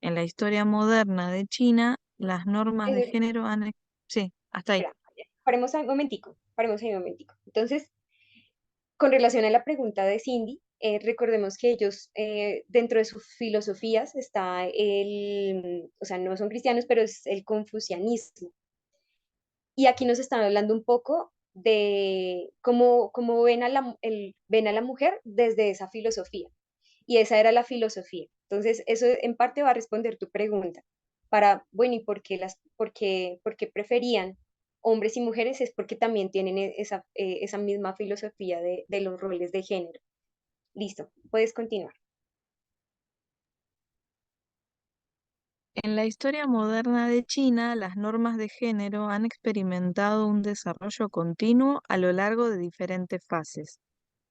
En la historia moderna de China, las normas de Eh, género han... Sí, hasta ahí. espera, paremos ahí un momentico. Entonces, con relación a la pregunta de Cindy, recordemos que ellos, dentro de sus filosofías está o sea, no son cristianos, pero es el confucianismo. Y aquí nos están hablando un poco de cómo ven a la mujer desde esa filosofía. Y esa era la filosofía. Entonces, eso en parte va a responder tu pregunta. Bueno, ¿y por qué preferían hombres y mujeres? Es porque también tienen esa misma filosofía de los roles de género. Listo, puedes continuar. En la historia moderna de China, las normas de género han experimentado un desarrollo continuo a lo largo de diferentes fases,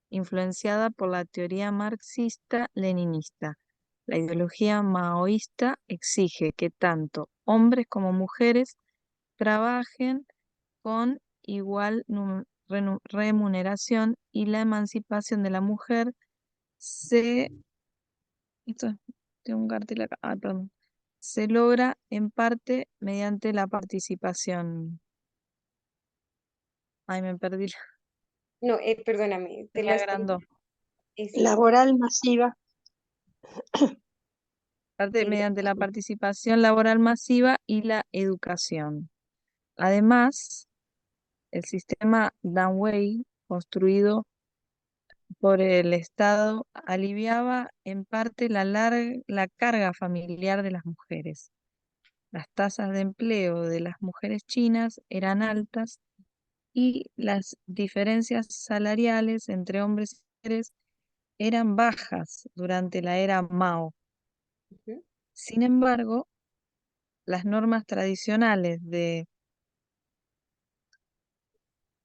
influenciada por la teoría marxista-leninista. La ideología maoísta exige que tanto hombres como mujeres trabajen con igual remuneración, y la emancipación de la mujer se Esto es, tengo un cartel acá. Ah, perdón. Se logra en parte mediante la participación. Ay, me perdí. No, perdóname, Se te me lo estoy... agrandó. sí, Laboral masiva. Parte sí, mediante la participación laboral masiva y la educación. Además, el sistema Danway, construido por el Estado, aliviaba en parte la carga familiar de las mujeres. Las tasas de empleo de las mujeres chinas eran altas y las diferencias salariales entre hombres y mujeres eran bajas durante la era Mao. ujú, Sin embargo, las normas tradicionales de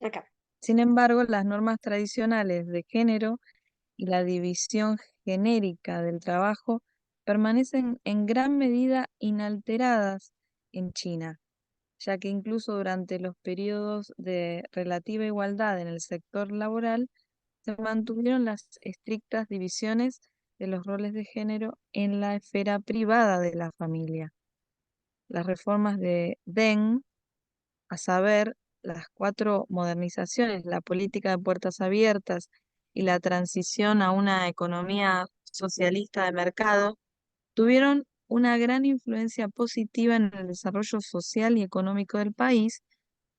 acá. Sin embargo, las normas tradicionales de género y la división genérica del trabajo permanecen en gran medida inalteradas en China, ya que incluso durante los periodos de relativa igualdad en el sector laboral se mantuvieron las estrictas divisiones de los roles de género en la esfera privada de la familia. Las reformas de Deng, a saber, las 4 modernizaciones, la política de puertas abiertas y la transición a una economía socialista de mercado, tuvieron una gran influencia positiva en el desarrollo social y económico del país.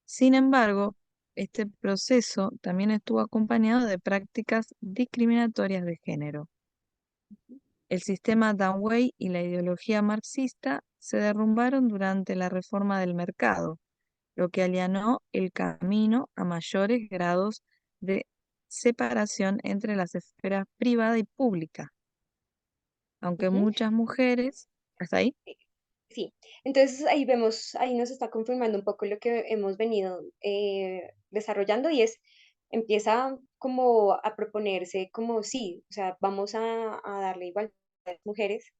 Sin embargo, este proceso también estuvo acompañado de prácticas discriminatorias de género. El sistema Danwei y la ideología marxista se derrumbaron durante la reforma del mercado, lo que allanó el camino a mayores grados de separación entre las esferas privada y pública. Aunque Ujú. muchas mujeres, ¿hasta ahí? Sí, entonces ahí vemos, ahí nos está confirmando un poco lo que hemos venido desarrollando y es, empieza como a proponerse como sí, o sea, vamos a darle igualdad a las mujeres,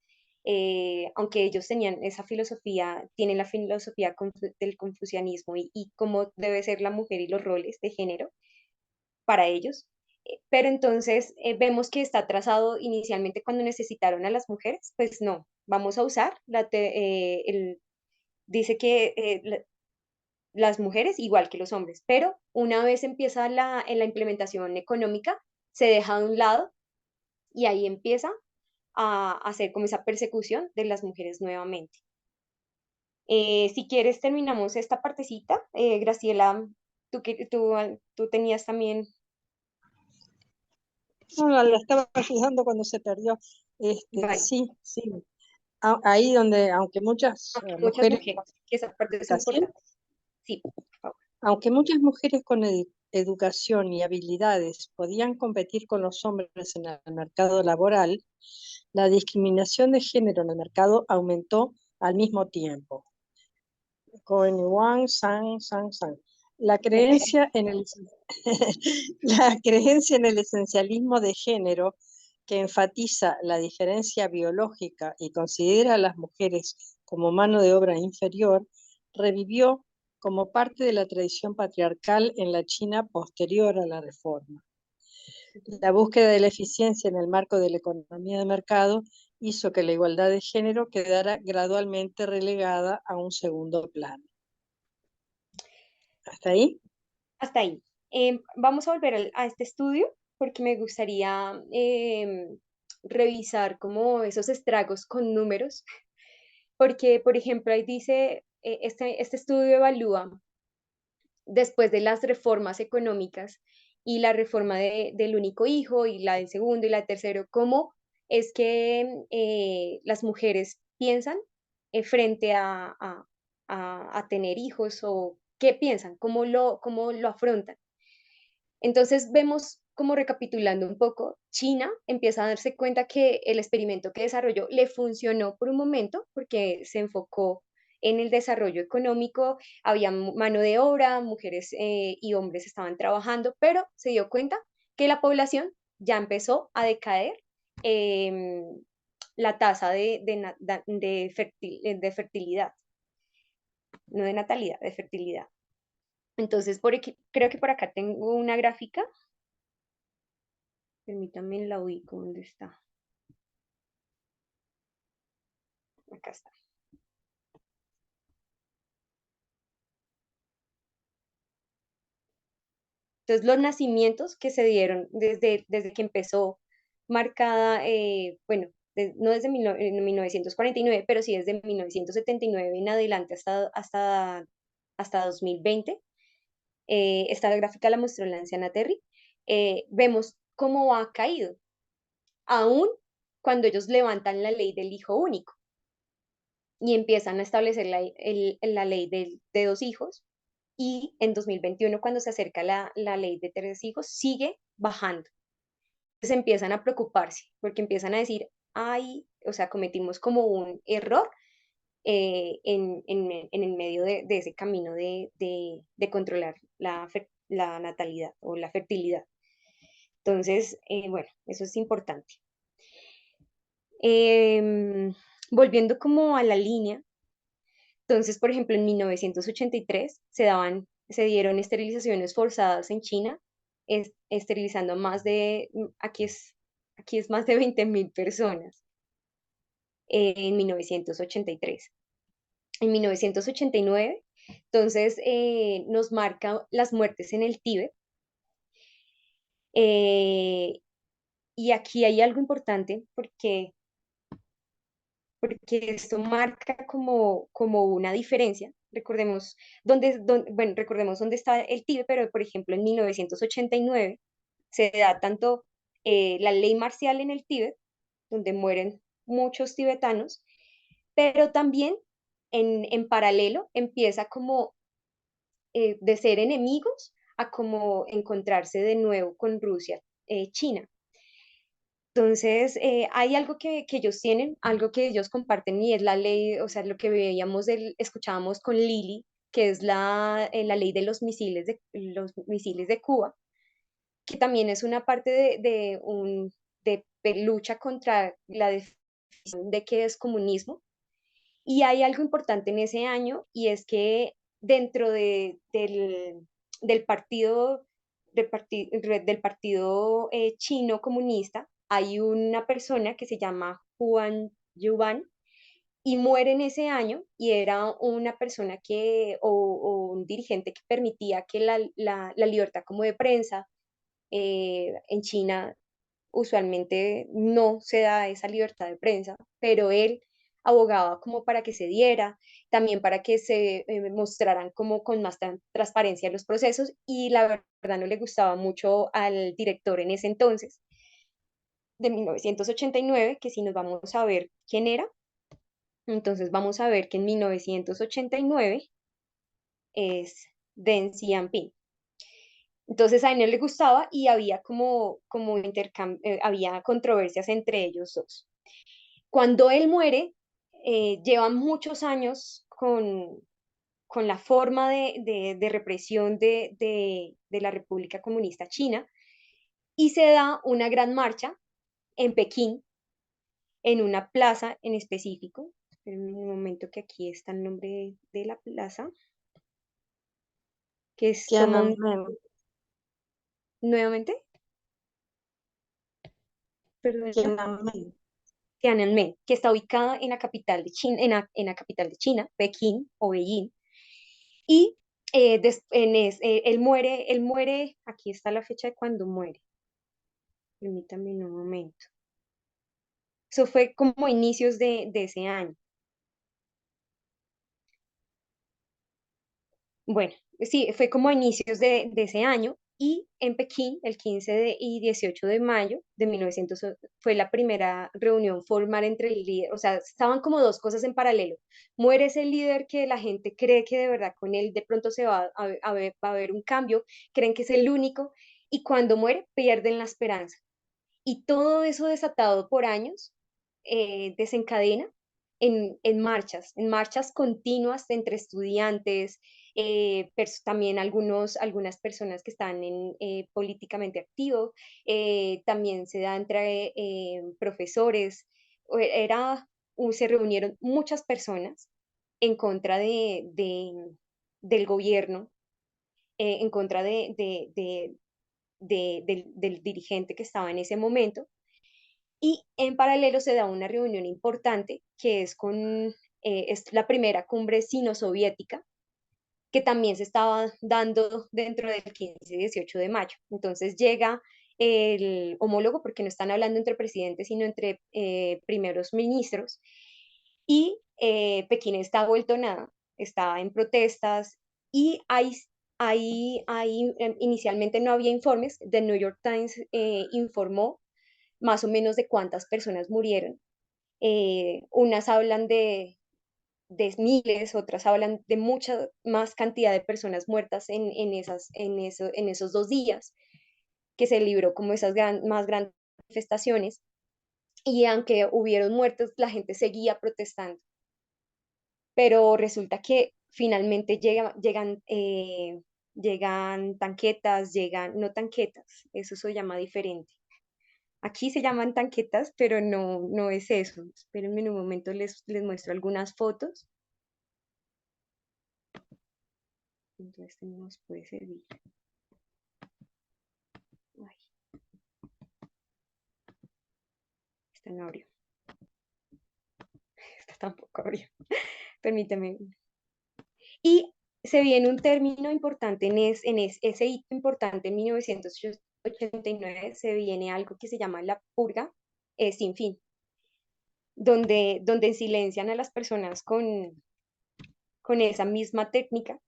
aunque ellos tenían esa filosofía, tienen la filosofía del confucianismo y cómo debe ser la mujer y los roles de género para ellos. Pero entonces vemos que está trazado inicialmente cuando necesitaron a las mujeres, pues no, vamos a usar dice que las mujeres igual que los hombres, pero una vez empieza en la implementación económica, se deja de un lado y ahí empieza a hacer como esa persecución de las mujeres nuevamente. Si quieres, terminamos esta partecita. Graciela, tú tenías también... No, la estaba ayudando cuando se perdió. Vale, Sí, sí. Ahí donde, aunque muchas aunque muchas mujeres mujeres, que esa parte con es educación, importante. Sí, por favor. aunque muchas mujeres con educación y habilidades podían competir con los hombres en el mercado laboral, la discriminación de género en el mercado aumentó al mismo tiempo. Cohen Wang, Sang. La creencia en el, la creencia en el esencialismo de género, que enfatiza la diferencia biológica y considera a las mujeres como mano de obra inferior, revivió como parte de la tradición patriarcal en la China posterior a la reforma. La búsqueda de la eficiencia en el marco de la economía de mercado hizo que la igualdad de género quedara gradualmente relegada a un segundo plano. ¿Hasta ahí? Hasta ahí. Vamos a volver a este estudio porque me gustaría revisar como esos estragos con números, porque, por ejemplo, ahí dice, este estudio evalúa después de las reformas económicas y la reforma del único hijo y la del segundo y la del tercero, cómo es que las mujeres piensan frente a tener hijos o qué piensan, cómo lo afrontan. Entonces vemos, como recapitulando un poco, China empieza a darse cuenta que el experimento que desarrolló le funcionó por un momento porque se enfocó en el desarrollo económico, había mano de obra, mujeres y hombres estaban trabajando, pero se dio cuenta que la población ya empezó a decaer em, la tasa de fertilidad, no de natalidad, de fertilidad. Entonces, creo que por acá tengo una gráfica. Permítanme la ubico, ¿dónde está? acá está. Entonces, los nacimientos que se dieron desde que empezó marcada, bueno, no desde 1949, pero sí desde 1979 en adelante hasta 2020. Esta gráfica la mostró la anciana Terry. Vemos cómo ha caído, aún cuando ellos levantan la ley del hijo único y empiezan a establecer la ley de dos hijos, y en 2021, cuando se acerca la ley de tres hijos, sigue bajando. Entonces empiezan a preocuparse porque empiezan a decir, ay, o sea, cometimos como un error en el medio de ese camino de controlar la natalidad o la fertilidad. Entonces, bueno, eso es importante. Volviendo como a la línea, entonces, por ejemplo, en 1983 se dieron esterilizaciones forzadas en China, esterilizando aquí es más de 20.000 personas en 1983. En 1989, entonces, nos marca las muertes en el Tíbet. Y aquí hay algo importante porque esto marca como una diferencia. Recordemos bueno, recordemos dónde está el Tíbet, pero por ejemplo en 1989 se da tanto la ley marcial en el Tíbet, donde mueren muchos tibetanos, pero también en paralelo empieza como de ser enemigos a como encontrarse de nuevo con Rusia, China. Entonces, hay algo que ellos tienen, algo que ellos comparten y es la ley, o sea, lo que escuchábamos con Lili, que es la ley de los misiles de Cuba, que también es una parte de lucha contra la definición de qué es comunismo. Y hay algo importante en ese año y es que dentro del partido, del partido chino comunista hay una persona que se llama Juan Yuban y muere en ese año y era una persona o un dirigente que permitía que la libertad como de prensa en China usualmente no se da esa libertad de prensa, pero él abogaba como para que se diera, también para que se mostraran como con más transparencia los procesos y la verdad no le gustaba mucho al director en ese entonces, de 1989, que si nos vamos a ver quién era, entonces vamos a ver que en 1989 es Deng Xiaoping. Entonces a él no le gustaba y había como había controversias entre ellos dos. Cuando él muere, llevan muchos años con la forma de represión de la República Comunista China y se da una gran marcha en Pekín, en una plaza en específico. Esperen un momento que aquí está el nombre de la plaza, que es como Tiananmen. nuevamente, perdón. Tiananmen. Tiananmen, que está ubicada en la capital de China, en la capital de China, Pekín o Beijing. Y él muere, aquí está la fecha de cuando muere. Permítame un momento. Eso fue como inicios de ese año. Bueno, sí, fue como a inicios de ese año y en Pekín, el 15 y 18 de mayo de 1900, fue la primera reunión formal entre el líder, o sea, estaban como dos cosas en paralelo. Muere ese líder que la gente cree que de verdad con él de pronto va a haber un cambio, creen que es el único y cuando muere pierden la esperanza. Y todo eso desatado por años desencadena en marchas continuas entre estudiantes, también algunas personas que están políticamente activos, también se da entre profesores, se reunieron muchas personas en contra del gobierno, en contra del dirigente que estaba en ese momento Y en paralelo se da una reunión importante que es la primera cumbre sino-soviética, que también se estaba dando dentro del 15 y 18 de mayo. Entonces llega el homólogo, porque no están hablando entre presidentes, sino entre primeros ministros, y Pekín está vuelto nada, está en protestas, y inicialmente no había informes. The New York Times informó más o menos de cuántas personas murieron. Unas hablan de miles, otras hablan de mucha más cantidad de personas muertas en esos 2 días que se libró como esas más grandes manifestaciones. Y aunque hubieron muertos, la gente seguía protestando. Pero resulta que finalmente llegan tanquetas, no tanquetas, eso se llama diferente. Aquí se llaman tanquetas, pero no es eso. Espérenme un momento, les muestro algunas fotos. Entonces nos puede servir. Ay, esta no abrió. Esta tampoco abrió. Permíteme. Y se viene un término importante ese hito importante en 1989, se viene algo que se llama la purga sin fin, donde silencian a las personas con esa misma técnica.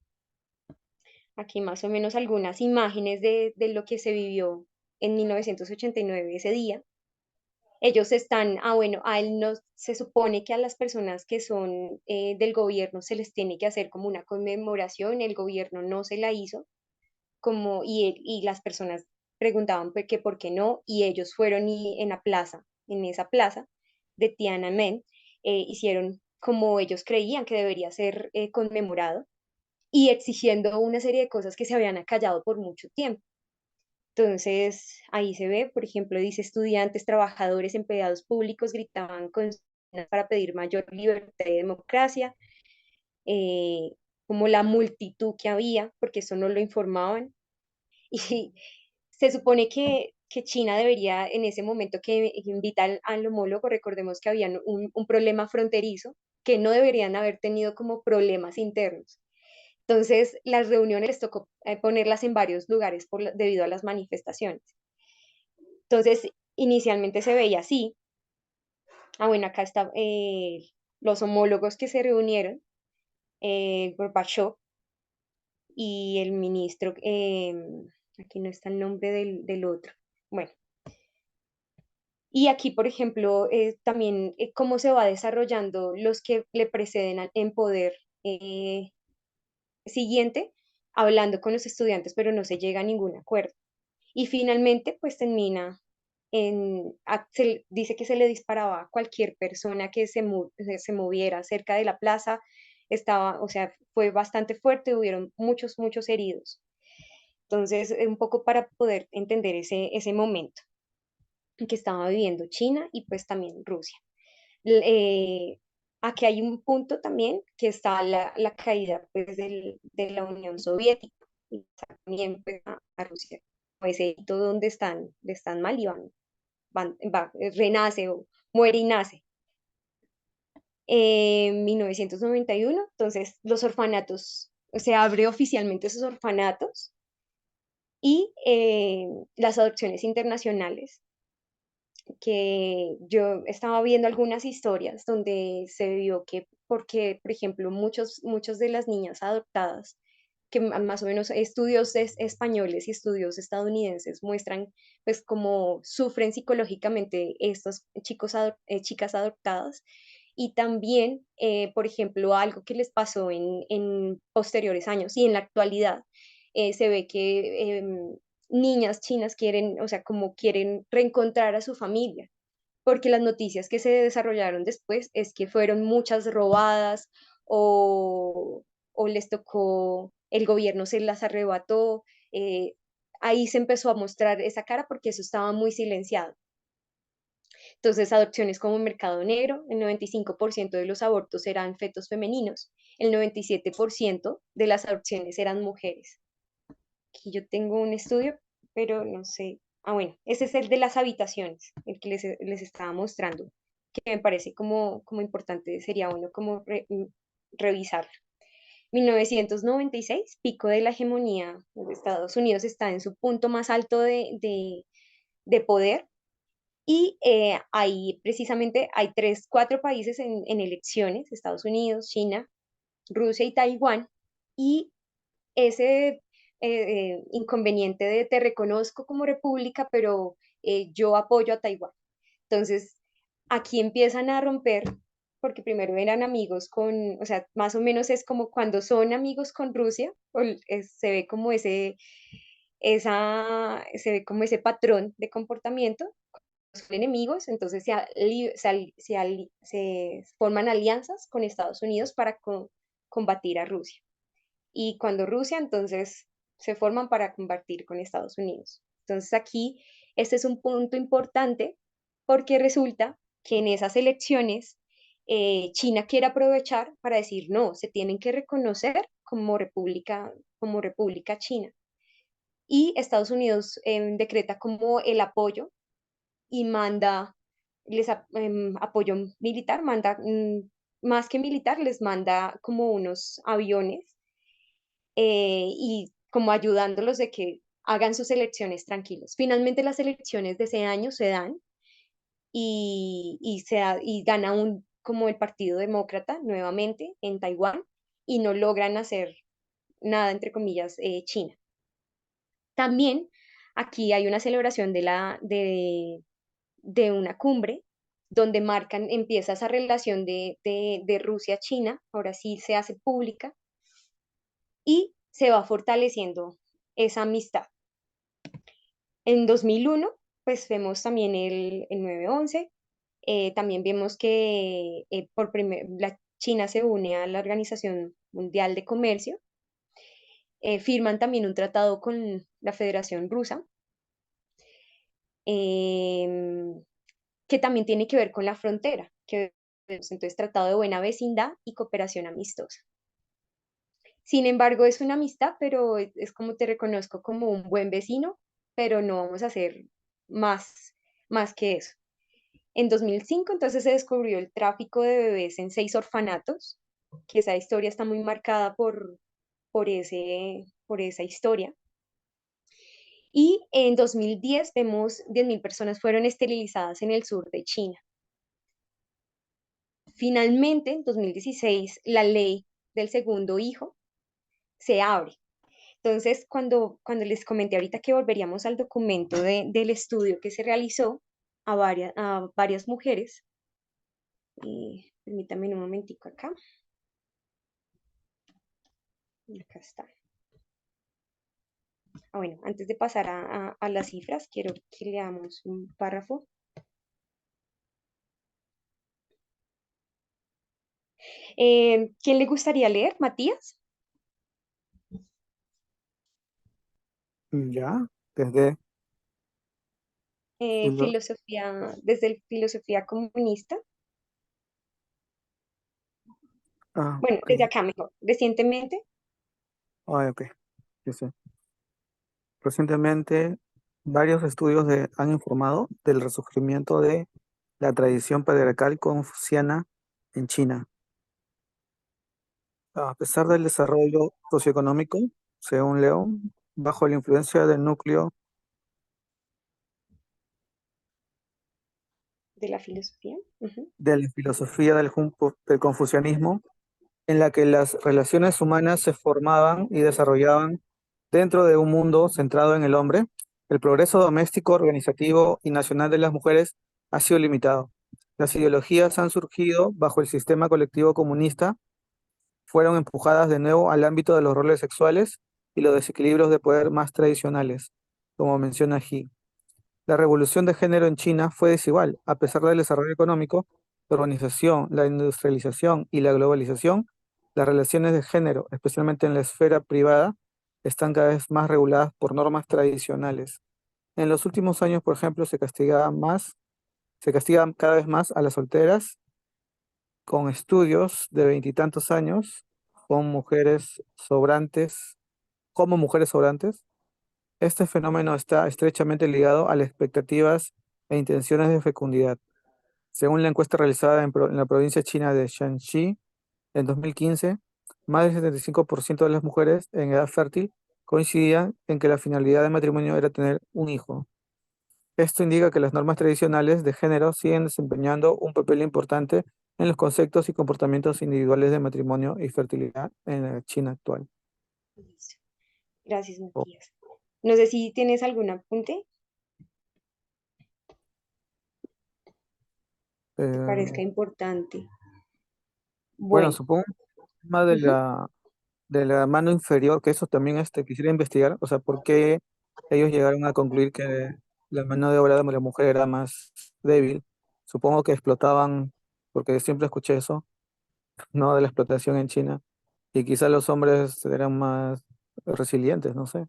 Aquí más o menos algunas imágenes de lo que se vivió en 1989 ese día. Ellos están, bueno, a él no se supone que a las personas que son del gobierno se les tiene que hacer como una conmemoración. El gobierno no se la hizo, y las personas preguntaban que por qué no, y ellos fueron y en esa plaza de Tiananmen, hicieron como ellos creían que debería ser conmemorado, y exigiendo una serie de cosas que se habían acallado por mucho tiempo. Entonces, ahí se ve, por ejemplo, dice: estudiantes, trabajadores, empleados públicos gritaban consignas para pedir mayor libertad y democracia, eh, como la multitud que había, porque eso no lo informaban. Y se supone que China debería, en ese momento que invita al homólogo, recordemos que había un problema fronterizo, que no deberían haber tenido como problemas internos. Entonces, las reuniones les tocó ponerlas en varios lugares debido a las manifestaciones. Entonces, inicialmente se veía así. Bueno, acá está los homólogos que se reunieron, Gorbachev y el ministro, aquí no está el nombre del otro. Bueno, y aquí, por ejemplo, también cómo se va desarrollando los que le preceden en poder. Siguiente, hablando con los estudiantes, pero no se llega a ningún acuerdo. Y finalmente, pues termina dice que se le disparaba a cualquier persona que se moviera cerca de la plaza. O sea, fue bastante fuerte, hubieron muchos heridos. Entonces, un poco para poder entender ese momento que estaba viviendo China y pues también Rusia. Eh, Aquí hay un punto también que está la caída pues, de la Unión Soviética, y también pues, a Rusia, pues donde están mal y renace o muere y nace. En 1991, entonces los orfanatos, se abre oficialmente esos orfanatos, y las adopciones internacionales, que yo estaba viendo algunas historias donde se vio que, porque, por ejemplo, muchos de las niñas adoptadas, que más o menos estudios españoles y estudios estadounidenses muestran, pues, cómo sufren psicológicamente estos chicas adoptadas. Y también, por ejemplo, algo que les pasó en posteriores años y en la actualidad, se ve que niñas chinas quieren, o sea, como quieren reencontrar a su familia, porque las noticias que se desarrollaron después es que fueron muchas robadas, o les tocó, el gobierno se las arrebató. eh, Ahí se empezó a mostrar esa cara porque eso estaba muy silenciado. Entonces, adopciones como mercado negro: el 95% de los abortos eran fetos femeninos, el 97% de las adopciones eran mujeres. Aquí yo tengo un estudio, pero no sé bueno, ese es el de las habitaciones, el que les estaba mostrando, que me parece como importante, sería bueno como revisarlo. 1996, pico de la hegemonía de Estados Unidos, está en su punto más alto de poder y ahí precisamente hay cuatro países en elecciones, Estados Unidos, China, Rusia y Taiwán, y ese inconveniente de te reconozco como república, pero yo apoyo a Taiwán. Entonces, aquí empiezan a romper, porque primero eran amigos con, o sea, más o menos es como cuando son amigos con Rusia, se ve como se ve como ese patrón de comportamiento, son enemigos, entonces se forman alianzas con Estados Unidos para combatir a Rusia. Y cuando Rusia, entonces se forman para combatir con Estados Unidos. Entonces aquí, este es un punto importante porque resulta que en esas elecciones China quiere aprovechar para decir, no, se tienen que reconocer como república china. Y Estados Unidos decreta como el apoyo y manda, apoyo militar, manda, más que militar, les manda como unos aviones y como ayudándolos de que hagan sus elecciones tranquilos. Finalmente las elecciones de ese año se dan y gana como el Partido Demócrata nuevamente en Taiwán y no logran hacer nada, entre comillas, China. También aquí hay una celebración de una cumbre donde empieza esa relación de Rusia-China, ahora sí se hace pública y se va fortaleciendo esa amistad. En 2001, pues vemos también el 9/11, también vemos que la China se une a la Organización Mundial de Comercio, firman también un tratado con la Federación Rusa, em, que también tiene que ver con la frontera, que entonces tratado de buena vecindad y cooperación amistosa. Sin embargo, es una amistad, pero es como te reconozco como un buen vecino, pero no vamos a hacer más que eso. En 2005, entonces se descubrió el tráfico de bebés en 6 orfanatos, que esa historia está muy marcada por esa historia. Y en 2010 vemos 10.000 personas fueron esterilizadas en el sur de China. Finalmente, en 2016, la ley del segundo hijo se abre. Entonces, cuando les comenté ahorita que volveríamos al documento del estudio que se realizó a varias mujeres, permítanme un momentico acá. Acá está. Bueno, antes de pasar a las cifras, quiero que leamos un párrafo. ¿Quién le gustaría leer? ¿Matías? Ya, desde filo- Desde el filosofía comunista. Bueno, ok. desde acá mejor. Recientemente, Ok, sí, sí. Recientemente, varios estudios han informado del resurgimiento de la tradición patriarcal confuciana en China. A pesar del desarrollo socioeconómico, según León, bajo la influencia del núcleo de la filosofía. Ujú. de la filosofía del confucianismo, en la que las relaciones humanas se formaban y desarrollaban dentro de un mundo centrado en el hombre, el progreso doméstico, organizativo y nacional de las mujeres ha sido limitado. Las ideologías han surgido bajo el sistema colectivo comunista, fueron empujadas de nuevo al ámbito de los roles sexuales y los desequilibrios de poder más tradicionales, como menciona He. La revolución de género en China fue desigual, a pesar del desarrollo económico, la urbanización, la industrialización y la globalización. Las relaciones de género, especialmente en la esfera privada, están cada vez más reguladas por normas tradicionales. En los últimos años, por ejemplo, se castiga cada vez más a las solteras con estudios de veintitantos años, con mujeres sobrantes, como mujeres sobrantes, Este fenómeno está estrechamente ligado a las expectativas e intenciones de fecundidad. Según la encuesta realizada en la provincia china de Shanxi en 2015, más del 75% de las mujeres en edad fértil coincidían en que la finalidad del matrimonio era tener un hijo. Esto indica que las normas tradicionales de género siguen desempeñando un papel importante en los conceptos y comportamientos individuales de matrimonio y fertilidad en la China actual. Listo. Gracias, Oh, Matías. No sé si tienes algún apunte que te eh, parezca importante. bueno, Bueno, supongo que el tema ujú. de la mano inferior, que eso también quisiera investigar, o sea, por qué ellos llegaron a concluir que la mano de obra de la mujer era más débil. Supongo que explotaban, porque siempre escuché eso, ¿no? De la explotación en China, y quizá los hombres eran más resilientes, no sé,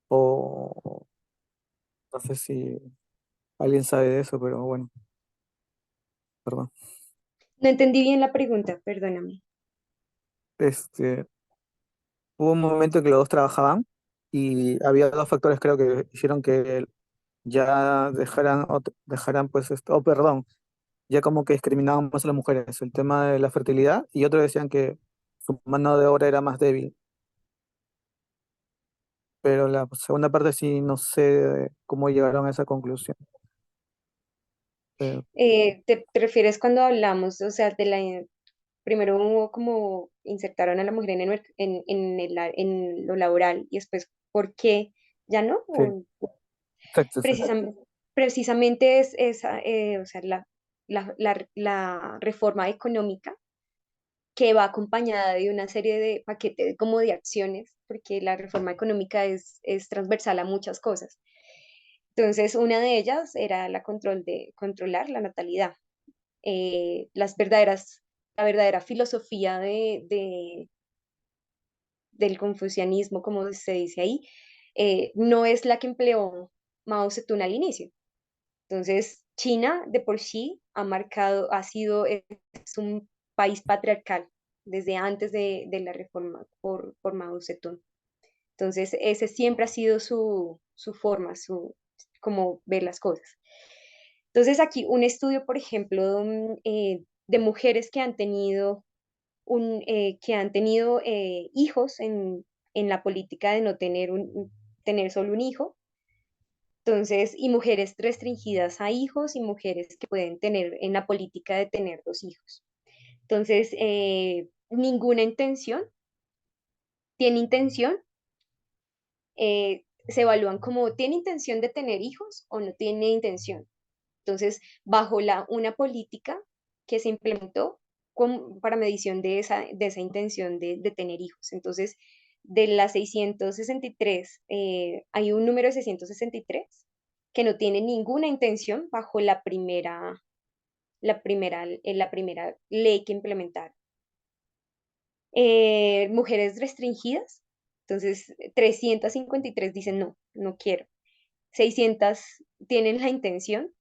o no sé si alguien sabe de eso, pero bueno, perdón. No entendí bien la pregunta, perdóname. Este, hubo un momento en que los dos trabajaban y había dos factores creo que hicieron que ya dejaran pues esto, oh, perdón, ya como que discriminaban más a las mujeres, el tema de la fertilidad, y otros decían que su mano de obra era más débil, pero la segunda parte sí no sé cómo llegaron a esa conclusión. Eh, ¿Te refieres cuando hablamos, o sea, primero hubo como insertaron a la mujer en lo laboral y después, ¿por qué ya no? sí, exacto, exacto. Precisamente, precisamente es esa, o sea, la reforma económica que va acompañada de una serie de paquetes como de acciones, porque la reforma económica es transversal a muchas cosas. Entonces, una de ellas era controlar la natalidad. La verdadera filosofía del confucianismo, como se dice ahí, no es la que empleó Mao Zedong al inicio. Entonces, China de por sí es un país patriarcal desde antes de la reforma por Mao Zedong. Entonces, ese siempre ha sido su forma, como ver las cosas. Entonces, aquí un estudio, por ejemplo, de mujeres que han tenido, hijos en la política de no tener solo un hijo. Entonces, y mujeres restringidas a hijos y mujeres que pueden tener en la política de tener dos hijos. Entonces, ninguna intención tiene intención, se evalúan como tiene intención de tener hijos o no tiene intención. Entonces, bajo una política que se implementó para medición de esa intención de tener hijos. Entonces, de las 663, hay un número de 663 que no tiene ninguna intención bajo la primera ley que implementaron. Mujeres restringidas, entonces 353 dicen no, no quiero. 600 tienen la intención,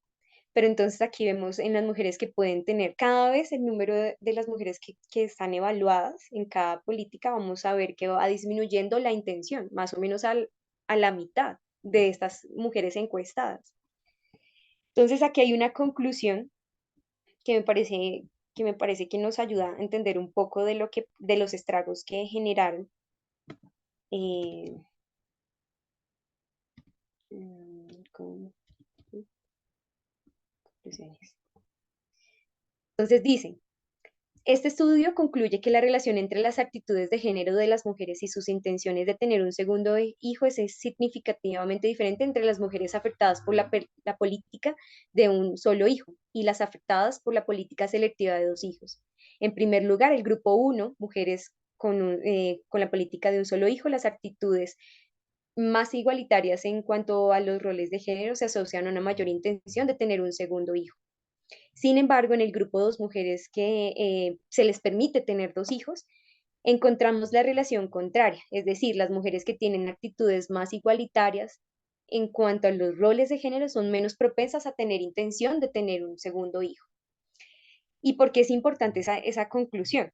pero entonces aquí vemos en las mujeres que pueden tener cada vez el número de las mujeres que están evaluadas en cada política, vamos a ver que va disminuyendo la intención, más o menos a la mitad de estas mujeres encuestadas. Entonces aquí hay una conclusión que me parece que nos ayuda a entender un poco de los estragos que generaron. eh, ¿cómo? Conclusiones. Entonces dicen, este estudio concluye que la relación entre las actitudes de género de las mujeres y sus intenciones de tener un segundo hijo es significativamente diferente entre las mujeres afectadas por la política de un solo hijo y las afectadas por la política selectiva de dos hijos. En primer lugar, el grupo 1, mujeres con la política de un solo hijo, las actitudes más igualitarias en cuanto a los roles de género se asocian a una mayor intención de tener un segundo hijo. Sin embargo, en el grupo 2, mujeres que se les permite tener dos hijos, encontramos la relación contraria, es decir, las mujeres que tienen actitudes más igualitarias en cuanto a los roles de género son menos propensas a tener intención de tener un segundo hijo. ¿Y por qué es importante esa conclusión?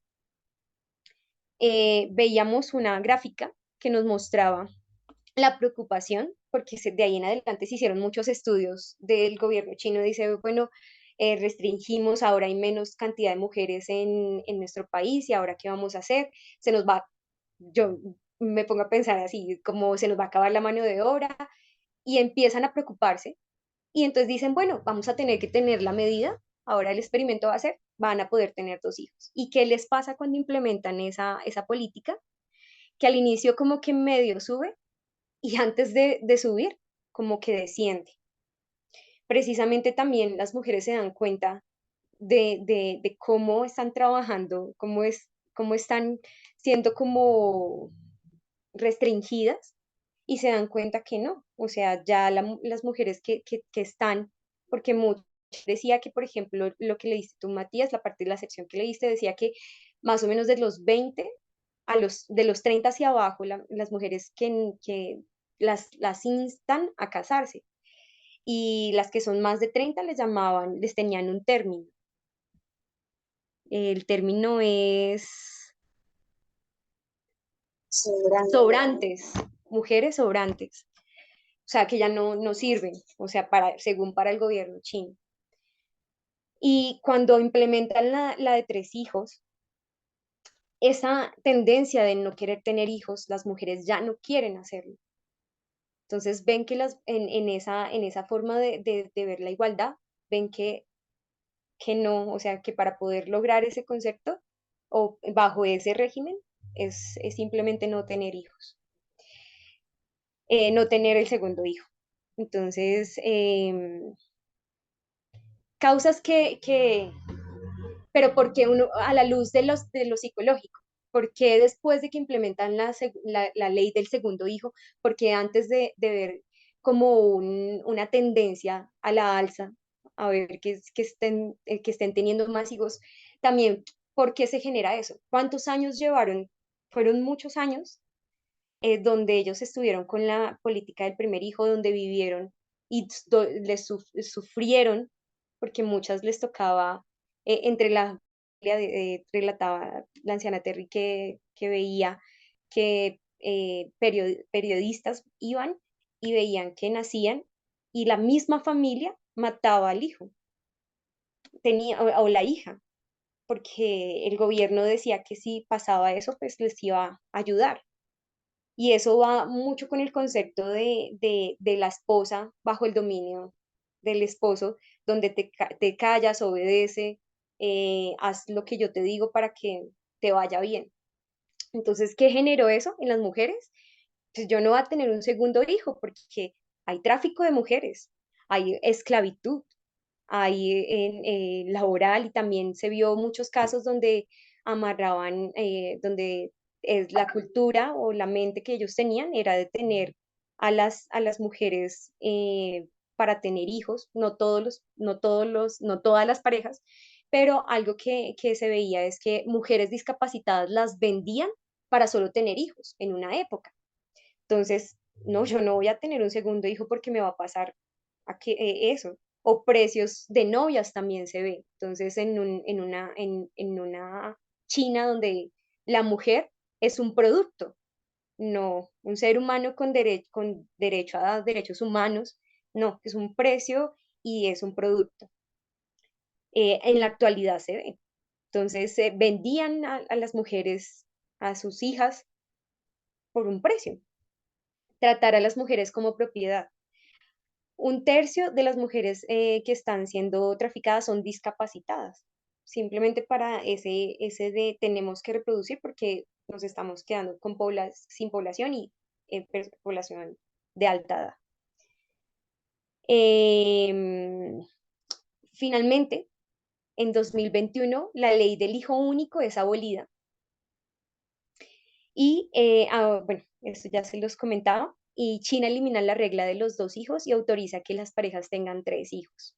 Veíamos una gráfica que nos mostraba la preocupación, porque de ahí en adelante se hicieron muchos estudios del gobierno chino, dice, bueno, restringimos, ahora hay menos cantidad de mujeres en nuestro país y ahora qué vamos a hacer, se nos va, yo me pongo a pensar así, como se nos va a acabar la mano de obra y empiezan a preocuparse y entonces dicen, bueno, vamos a tener que tener la medida, ahora el experimento va a ser, van a poder tener 2 hijos. ¿Y qué les pasa cuando implementan esa política? Que al inicio como que medio sube y antes de subir, como que desciende. Precisamente también las mujeres se dan cuenta de cómo están trabajando, cómo están siendo como restringidas y se dan cuenta que no, o sea, ya las mujeres que están, porque mucho decía que, por ejemplo, lo que leíste tú, Matías, la parte de la sección que leíste, decía que más o menos de los 20 de los 30 hacia abajo, las mujeres que las instan a casarse y las que son más de 30 les tenían un término. El término es sobrantes, mujeres sobrantes, o sea, que ya no sirven, o sea, según para el gobierno chino. Y cuando implementan la de 3 hijos, esa tendencia de no querer tener hijos, las mujeres ya no quieren hacerlo. Entonces ven que en esa forma de ver la igualdad, ven que no, o sea, que para poder lograr ese concepto o bajo ese régimen es simplemente no tener hijos, no tener el segundo hijo. Entonces, causas pero porque uno, a la luz de lo psicológico, porque después de que implementan la ley del segundo hijo, porque antes de ver como una tendencia a la alza, a ver que estén teniendo más hijos, también, ¿por qué se genera eso? ¿Cuántos años llevaron? Fueron muchos años donde ellos estuvieron con la política del primer hijo, donde vivieron y sufrieron, porque muchas les tocaba, entre la familia, relataba la anciana Terry que veía que periodistas iban y veían que nacían y la misma familia mataba al hijo o la hija, porque el gobierno decía que si pasaba eso, pues les iba a ayudar. Y eso va mucho con el concepto de la esposa bajo el dominio del esposo, donde te callas, obedece, haz lo que yo te digo para que te vaya bien. Entonces, ¿qué generó eso en las mujeres? Pues yo no voy a tener un segundo hijo porque hay tráfico de mujeres, hay esclavitud, hay laboral y también se vio muchos casos donde amarraban, donde la cultura o la mente que ellos tenían era de tener a las mujeres para tener hijos, no todas las parejas, pero algo que se veía es que mujeres discapacitadas las vendían para solo tener hijos en una época. Entonces, no, yo no voy a tener un segundo hijo porque me va a pasar eso. O precios de novias también se ve. Entonces, en una China donde la mujer es un producto, no un ser humano con derecho a derechos humanos, no, es un precio y es un producto. En la actualidad se ve. Entonces, vendían a las mujeres, a sus hijas, por un precio. Tratar a las mujeres como propiedad. Un tercio de las mujeres que están siendo traficadas son discapacitadas, simplemente para ese de tenemos que reproducir porque nos estamos quedando sin población y población de alta edad. Em, Finalmente, en 2021, la ley del hijo único es abolida. Y, bueno, esto ya se los comentaba, y China elimina la regla de los 2 hijos y autoriza que las parejas tengan 3 hijos.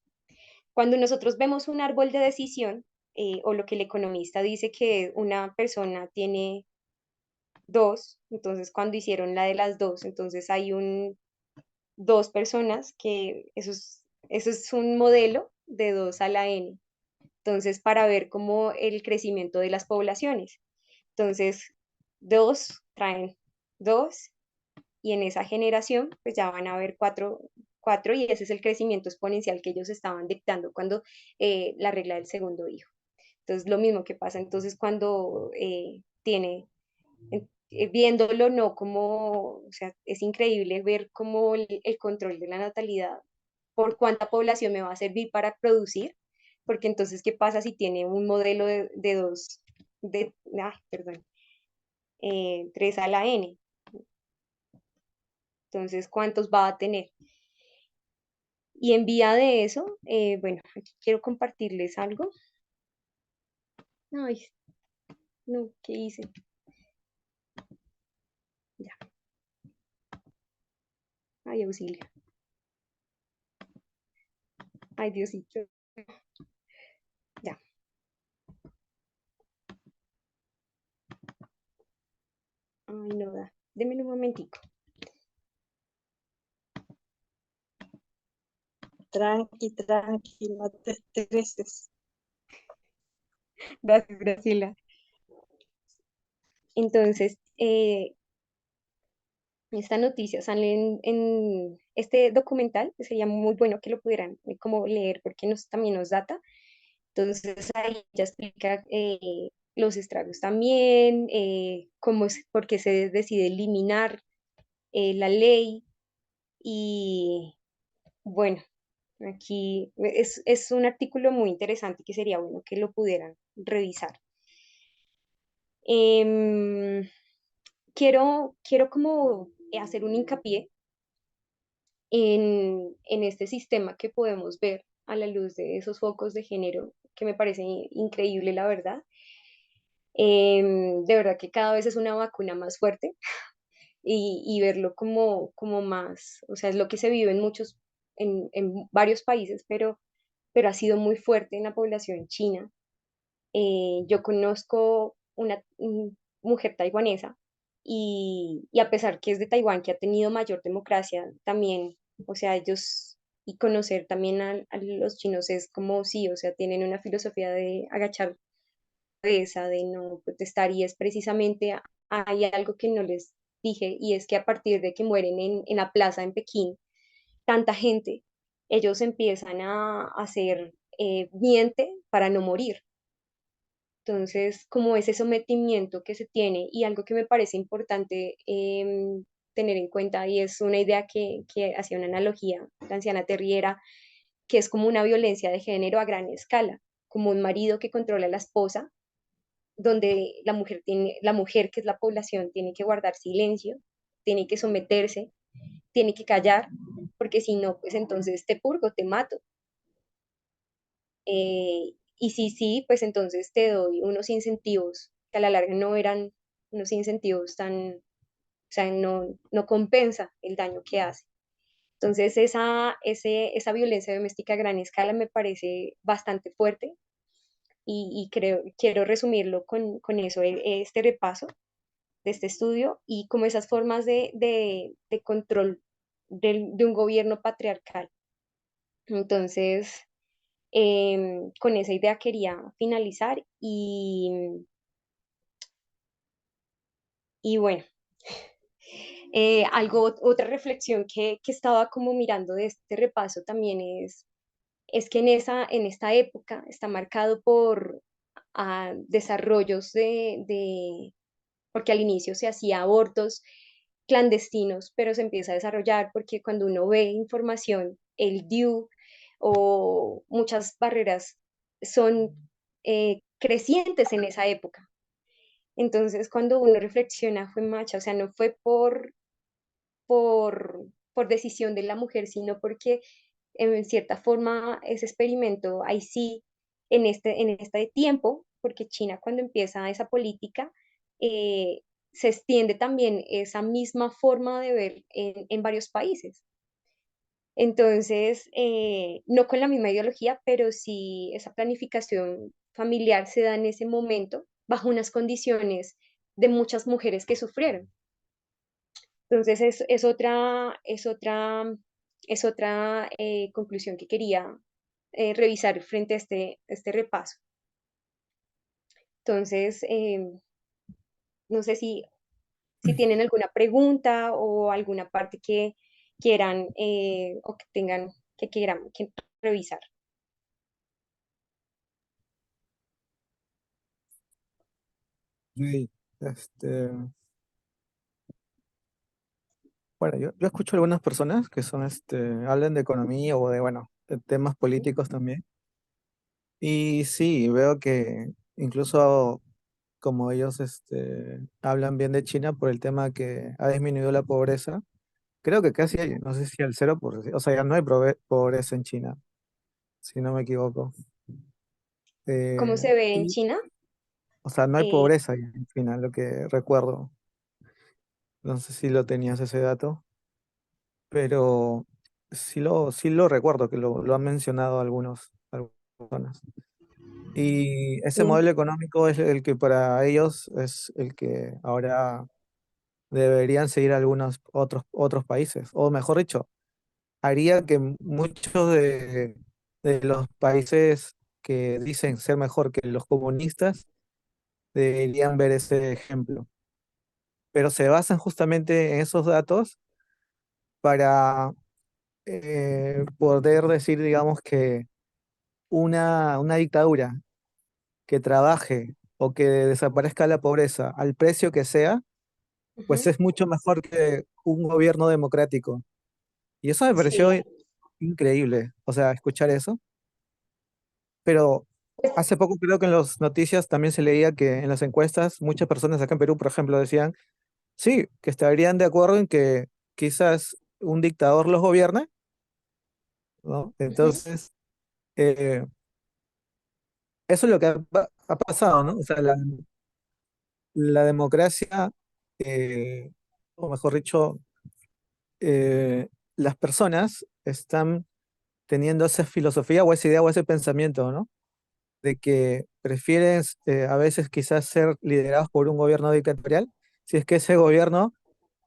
Cuando nosotros vemos un árbol de decisión, o lo que el economista dice que una persona tiene dos, entonces cuando hicieron la de las dos, entonces hay dos personas que eso es un modelo de 2 a la n. Entonces, para ver cómo el crecimiento de las poblaciones. Entonces, 2 traen 2 y en esa generación pues ya van a haber cuatro y ese es el crecimiento exponencial que ellos estaban dictando cuando la regla del segundo hijo. Entonces, lo mismo que pasa entonces cuando viéndolo no como, o sea, es increíble ver cómo el control de la natalidad, por cuánta población me va a servir para producir, porque entonces, ¿qué pasa si tiene un modelo de dos, perdón, 3 a la n? Entonces, ¿cuántos va a tener? Y en vía de eso, bueno, aquí quiero compartirles algo. Ay, no, ¿qué hice? Ya, ay, auxilio. Ay, Diosito. Ya. Ay, no da. Deme un momentico. Tranqui, tranqui, no te estreses. Gracias, Graciela. Entonces, esta noticia sale en este documental, que sería muy bueno que lo pudieran como leer porque también nos data. Entonces ahí ya explica los estragos también, cómo es, por qué se decide eliminar la ley y bueno, aquí es un artículo muy interesante que sería bueno que lo pudieran revisar. Em, quiero como hacer un hincapié en este sistema que podemos ver a la luz de esos focos de género, que me parece increíble, la verdad. De verdad que cada vez es una vacuna más fuerte y verlo como más, o sea, es lo que se vive en en varios países, pero ha sido muy fuerte en la población china. Yo conozco una mujer taiwanesa y a pesar que es de Taiwán, que ha tenido mayor democracia, también, o sea, ellos y conocer también a los chinos es como sí, o sea, tienen una filosofía de agachar cabeza, de no protestar y es precisamente, hay algo que no les dije y es que a partir de que mueren en la plaza en Pekín, tanta gente, ellos empiezan a hacer miente para no morir. Entonces, como ese sometimiento que se tiene y algo que me parece importante tener en cuenta y es una idea que hacía una analogía, la anciana Terriera, que es como una violencia de género a gran escala, como un marido que controla a la esposa, donde la mujer que es la población tiene que guardar silencio, tiene que someterse, tiene que callar, porque si no, pues entonces te purgo, te mato. Y si sí, pues entonces te doy unos incentivos que a la larga no eran unos incentivos tan, o sea, no compensa el daño que hace. Entonces, esa violencia doméstica a gran escala me parece bastante fuerte y quiero resumirlo con eso, este repaso de este estudio y como esas formas de control de un gobierno patriarcal. Entonces, con esa idea quería finalizar y bueno, otra reflexión que estaba como mirando de este repaso también es que en esta época está marcado por desarrollos porque al inicio se hacía abortos clandestinos, pero se empieza a desarrollar porque cuando uno ve información, el DIU o muchas barreras son crecientes en esa época. Entonces, cuando uno reflexiona, fue macha, o sea, no fue por decisión de la mujer, sino porque en cierta forma ese experimento, ahí sí, en este tiempo, porque China cuando empieza esa política, eh, se extiende también esa misma forma de ver en varios países. Entonces, no con la misma ideología, pero sí esa planificación familiar se da en ese momento bajo unas condiciones de muchas mujeres que sufrieron. Entonces, es otra conclusión que quería revisar frente a este repaso. Entonces, no sé si tienen alguna pregunta o alguna parte que quieran o que tengan, que quieran que revisar. Sí, bueno, yo escucho algunas personas que son, hablan de economía o de, bueno, de temas políticos también. Y sí, veo que incluso como ellos, hablan bien de China por el tema que ha disminuido la pobreza, creo que casi, no sé si al 0%, o sea, ya no hay pobreza en China, si no me equivoco. ¿Cómo Eh, se ve en y, China? o sea, no hay Eh, pobreza en China, lo que recuerdo. No sé si lo tenías ese dato, pero sí lo recuerdo, que lo han mencionado algunas personas. Y ese en- modelo económico es el que para ellos es el que ahora deberían seguir algunos otros países, o mejor dicho, haría que muchos de los países que dicen ser mejor que los comunistas deberían ver ese ejemplo. Pero se basan justamente en esos datos para poder decir, digamos, que una dictadura que trabaje o que desaparezca la pobreza al precio que sea, pues ujú, es mucho mejor que un gobierno democrático. Y eso me pareció sí, increíble, o sea, escuchar eso. Pero pues, hace poco creo que en las noticias también se leía que en las encuestas muchas personas acá en Perú, por ejemplo, decían, sí, que estarían de acuerdo en que quizás un dictador los gobierne, ¿no? ujú. Entonces, eh, eso es lo que ha pasado, ¿no? O sea, la democracia, eh, o mejor dicho, las personas están teniendo esa filosofía o esa idea o ese pensamiento, ¿no? De que prefieren a veces quizás ser liderados por un gobierno dictatorial si es que ese gobierno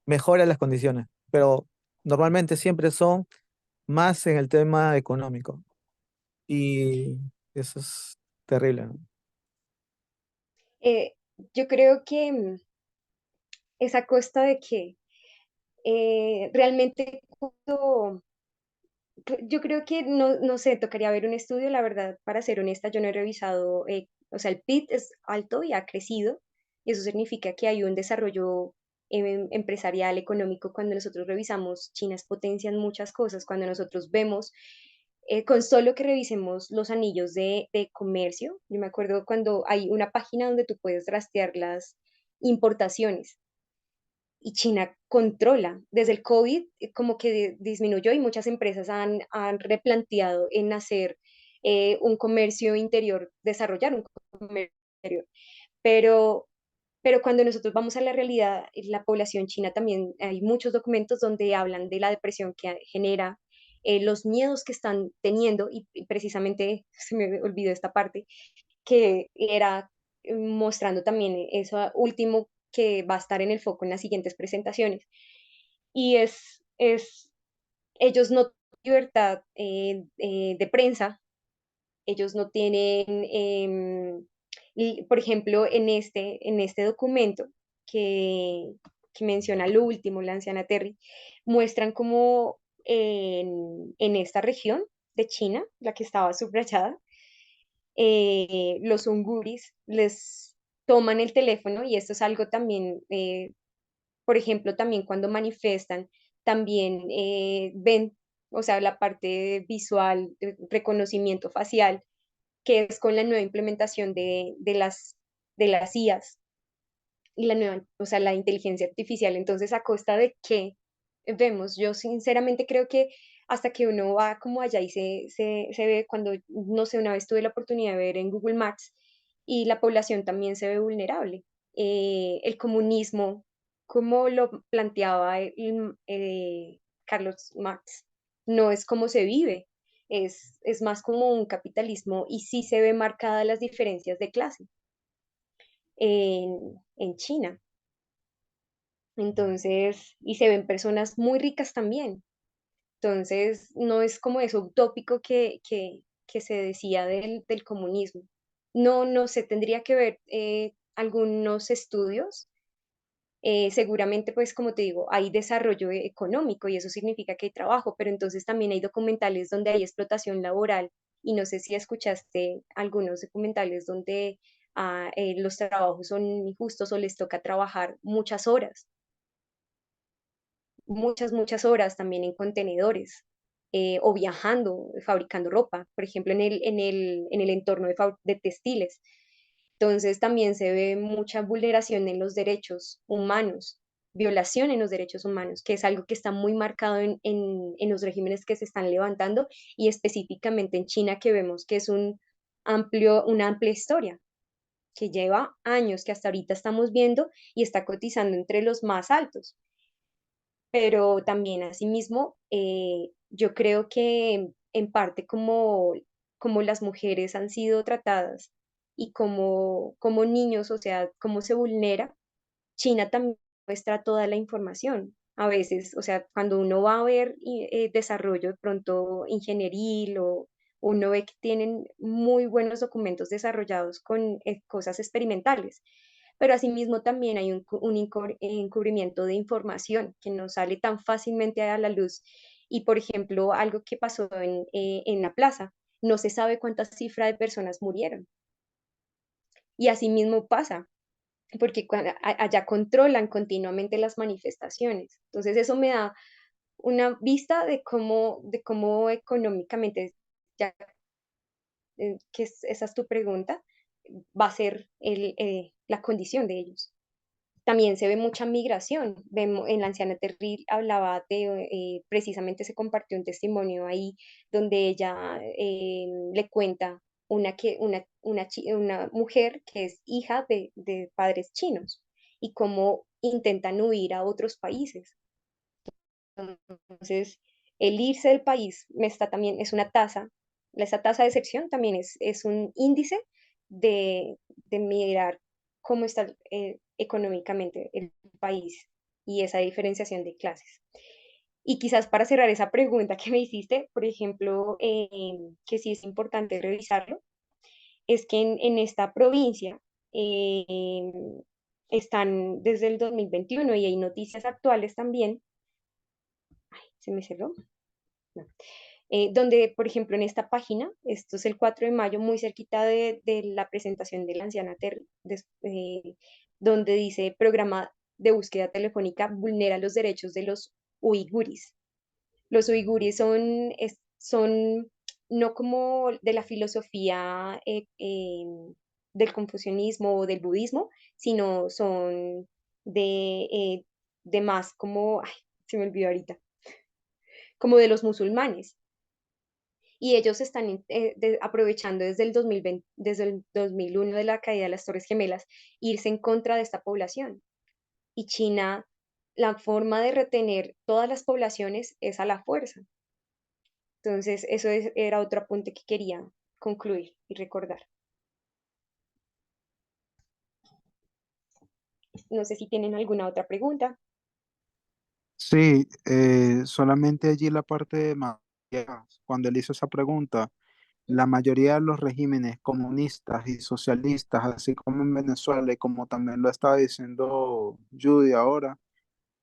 mejora las condiciones, pero normalmente siempre son más en el tema económico y eso es terrible, ¿no? Eh, yo creo que es a costa de que realmente yo creo que no, no sé, tocaría ver un estudio, la verdad, para ser honesta, yo no he revisado, o sea, el PIB es alto y ha crecido, y eso significa que hay un desarrollo empresarial, económico, cuando nosotros revisamos, China es potencia en muchas cosas, cuando nosotros vemos, con solo que revisemos los anillos de comercio, yo me acuerdo cuando hay una página donde tú puedes rastrear las importaciones, y China controla. Desde el COVID, como que disminuyó y muchas empresas han replanteado en hacer un comercio interior, desarrollar un comercio interior. Pero, pero cuando nosotros vamos a la realidad, la población china también, hay muchos documentos donde hablan de la depresión que genera, los miedos que están teniendo, y precisamente se me olvidó esta parte, que era mostrando también eso último que va a estar en el foco en las siguientes presentaciones. Y ellos no tienen libertad de prensa, ellos no tienen, por ejemplo, en este documento que, que menciona lo último, la anciana Terry, muestran cómo en esta región de China, la que estaba subrayada, los unguris les toman el teléfono y esto es algo también, por ejemplo, también cuando manifestan, también ven, o sea, la parte visual, de reconocimiento facial, que es con la nueva implementación de las IAs y la nueva, o sea, la inteligencia artificial. Entonces, ¿a costa de qué vemos? Yo sinceramente creo que hasta que uno va como allá y se ve, cuando, no sé, una vez tuve la oportunidad de ver en Google Maps y la población también se ve vulnerable. El comunismo, como lo planteaba Carlos Marx, no es como se vive, es más como un capitalismo y sí se ve marcadas las diferencias de clase en China. Entonces, y se ven personas muy ricas también. Entonces, no es como eso utópico que se decía del comunismo. No, no se tendría que ver algunos estudios Seguramente, pues como te digo, hay desarrollo económico y eso significa que hay trabajo, pero entonces también hay documentales donde hay explotación laboral y no sé si escuchaste algunos documentales donde los trabajos son injustos o les toca trabajar muchas horas también en contenedores o viajando, fabricando ropa, por ejemplo, en el entorno de textiles. Entonces también se ve mucha vulneración en los derechos humanos, violación en los derechos humanos, que es algo que está muy marcado en los regímenes que se están levantando y específicamente en China, que vemos que es una amplia historia que lleva años, que hasta ahorita estamos viendo y está cotizando entre los más altos. Pero también asimismo, yo creo que en parte como las mujeres han sido tratadas y como niños, o sea, cómo se vulnera, China también muestra toda la información. A veces, o sea, cuando uno va a ver desarrollo de pronto ingenieril o uno ve que tienen muy buenos documentos desarrollados con cosas experimentales, pero asimismo también hay un encubrimiento de información que no sale tan fácilmente a la luz. Y por ejemplo, algo que pasó en la plaza, no se sabe cuántas cifras de personas murieron. Y asimismo pasa, porque allá controlan continuamente las manifestaciones. Entonces eso me da una vista de cómo económicamente, ya esa es tu pregunta, va a ser la condición de ellos. También se ve mucha migración. En la anciana Terril hablaba precisamente se compartió un testimonio ahí donde ella le cuenta una mujer que es hija de padres chinos y cómo intentan huir a otros países. Entonces, el irse del país también es una tasa, esa tasa de sección también es un índice de mirar cómo está económicamente el país y esa diferenciación de clases. Y quizás para cerrar esa pregunta que me hiciste, por ejemplo, que sí es importante revisarlo, es que en esta provincia eh, están desde el 2021 y hay noticias actuales también. Ay, se me cerró. No. Donde, por ejemplo, en esta página, esto es el 4 de mayo, muy cerquita de la presentación de la anciana donde dice programa de búsqueda telefónica vulnera los derechos de los uiguris. Los uiguris son no como de la filosofía del confucianismo o del budismo, sino son de más como, ay, se me olvidó ahorita, como de los musulmanes y ellos están aprovechando desde el 2020, desde el 2001 de la caída de las Torres Gemelas, irse en contra de esta población. Y China, la forma de retener todas las poblaciones es a la fuerza. Entonces, era otro apunte que quería concluir y recordar. No sé si tienen alguna otra pregunta. Sí, solamente allí la parte de cuando él hizo esa pregunta, la mayoría de los regímenes comunistas y socialistas, así como en Venezuela y como también lo estaba diciendo Judy ahora,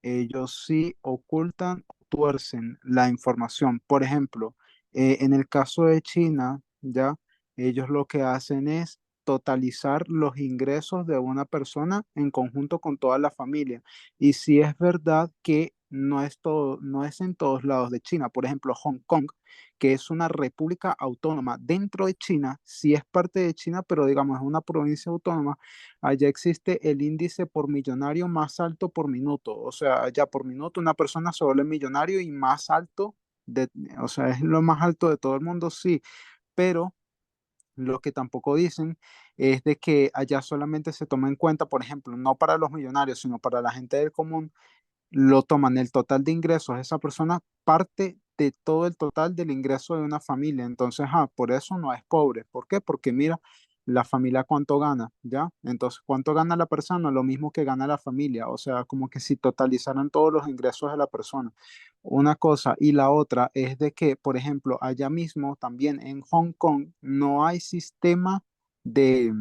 ellos sí ocultan, tuercen la información. Por ejemplo, en el caso de China, ya, ellos lo que hacen es totalizar los ingresos de una persona en conjunto con toda la familia. Y si es verdad que no es todo, no es en todos lados de China. Por ejemplo, Hong Kong, que es una república autónoma dentro de China, sí es parte de China, pero digamos es una provincia autónoma. Allá existe el índice por millonario más alto por minuto. O sea, allá por minuto una persona se vuelve millonario y más alto, de, o sea, es lo más alto de todo el mundo, sí. Pero lo que tampoco dicen es de que allá solamente se toma en cuenta, por ejemplo, no para los millonarios, sino para la gente del común, lo toman el total de ingresos de esa persona, parte de todo el total del ingreso de una familia. Entonces, por eso no es pobre. ¿Por qué? Porque mira, la familia cuánto gana, ¿ya? Entonces, ¿cuánto gana la persona? Lo mismo que gana la familia. O sea, como que si totalizaran todos los ingresos de la persona. Una cosa y la otra es de que, por ejemplo, allá mismo también en Hong Kong no hay sistema de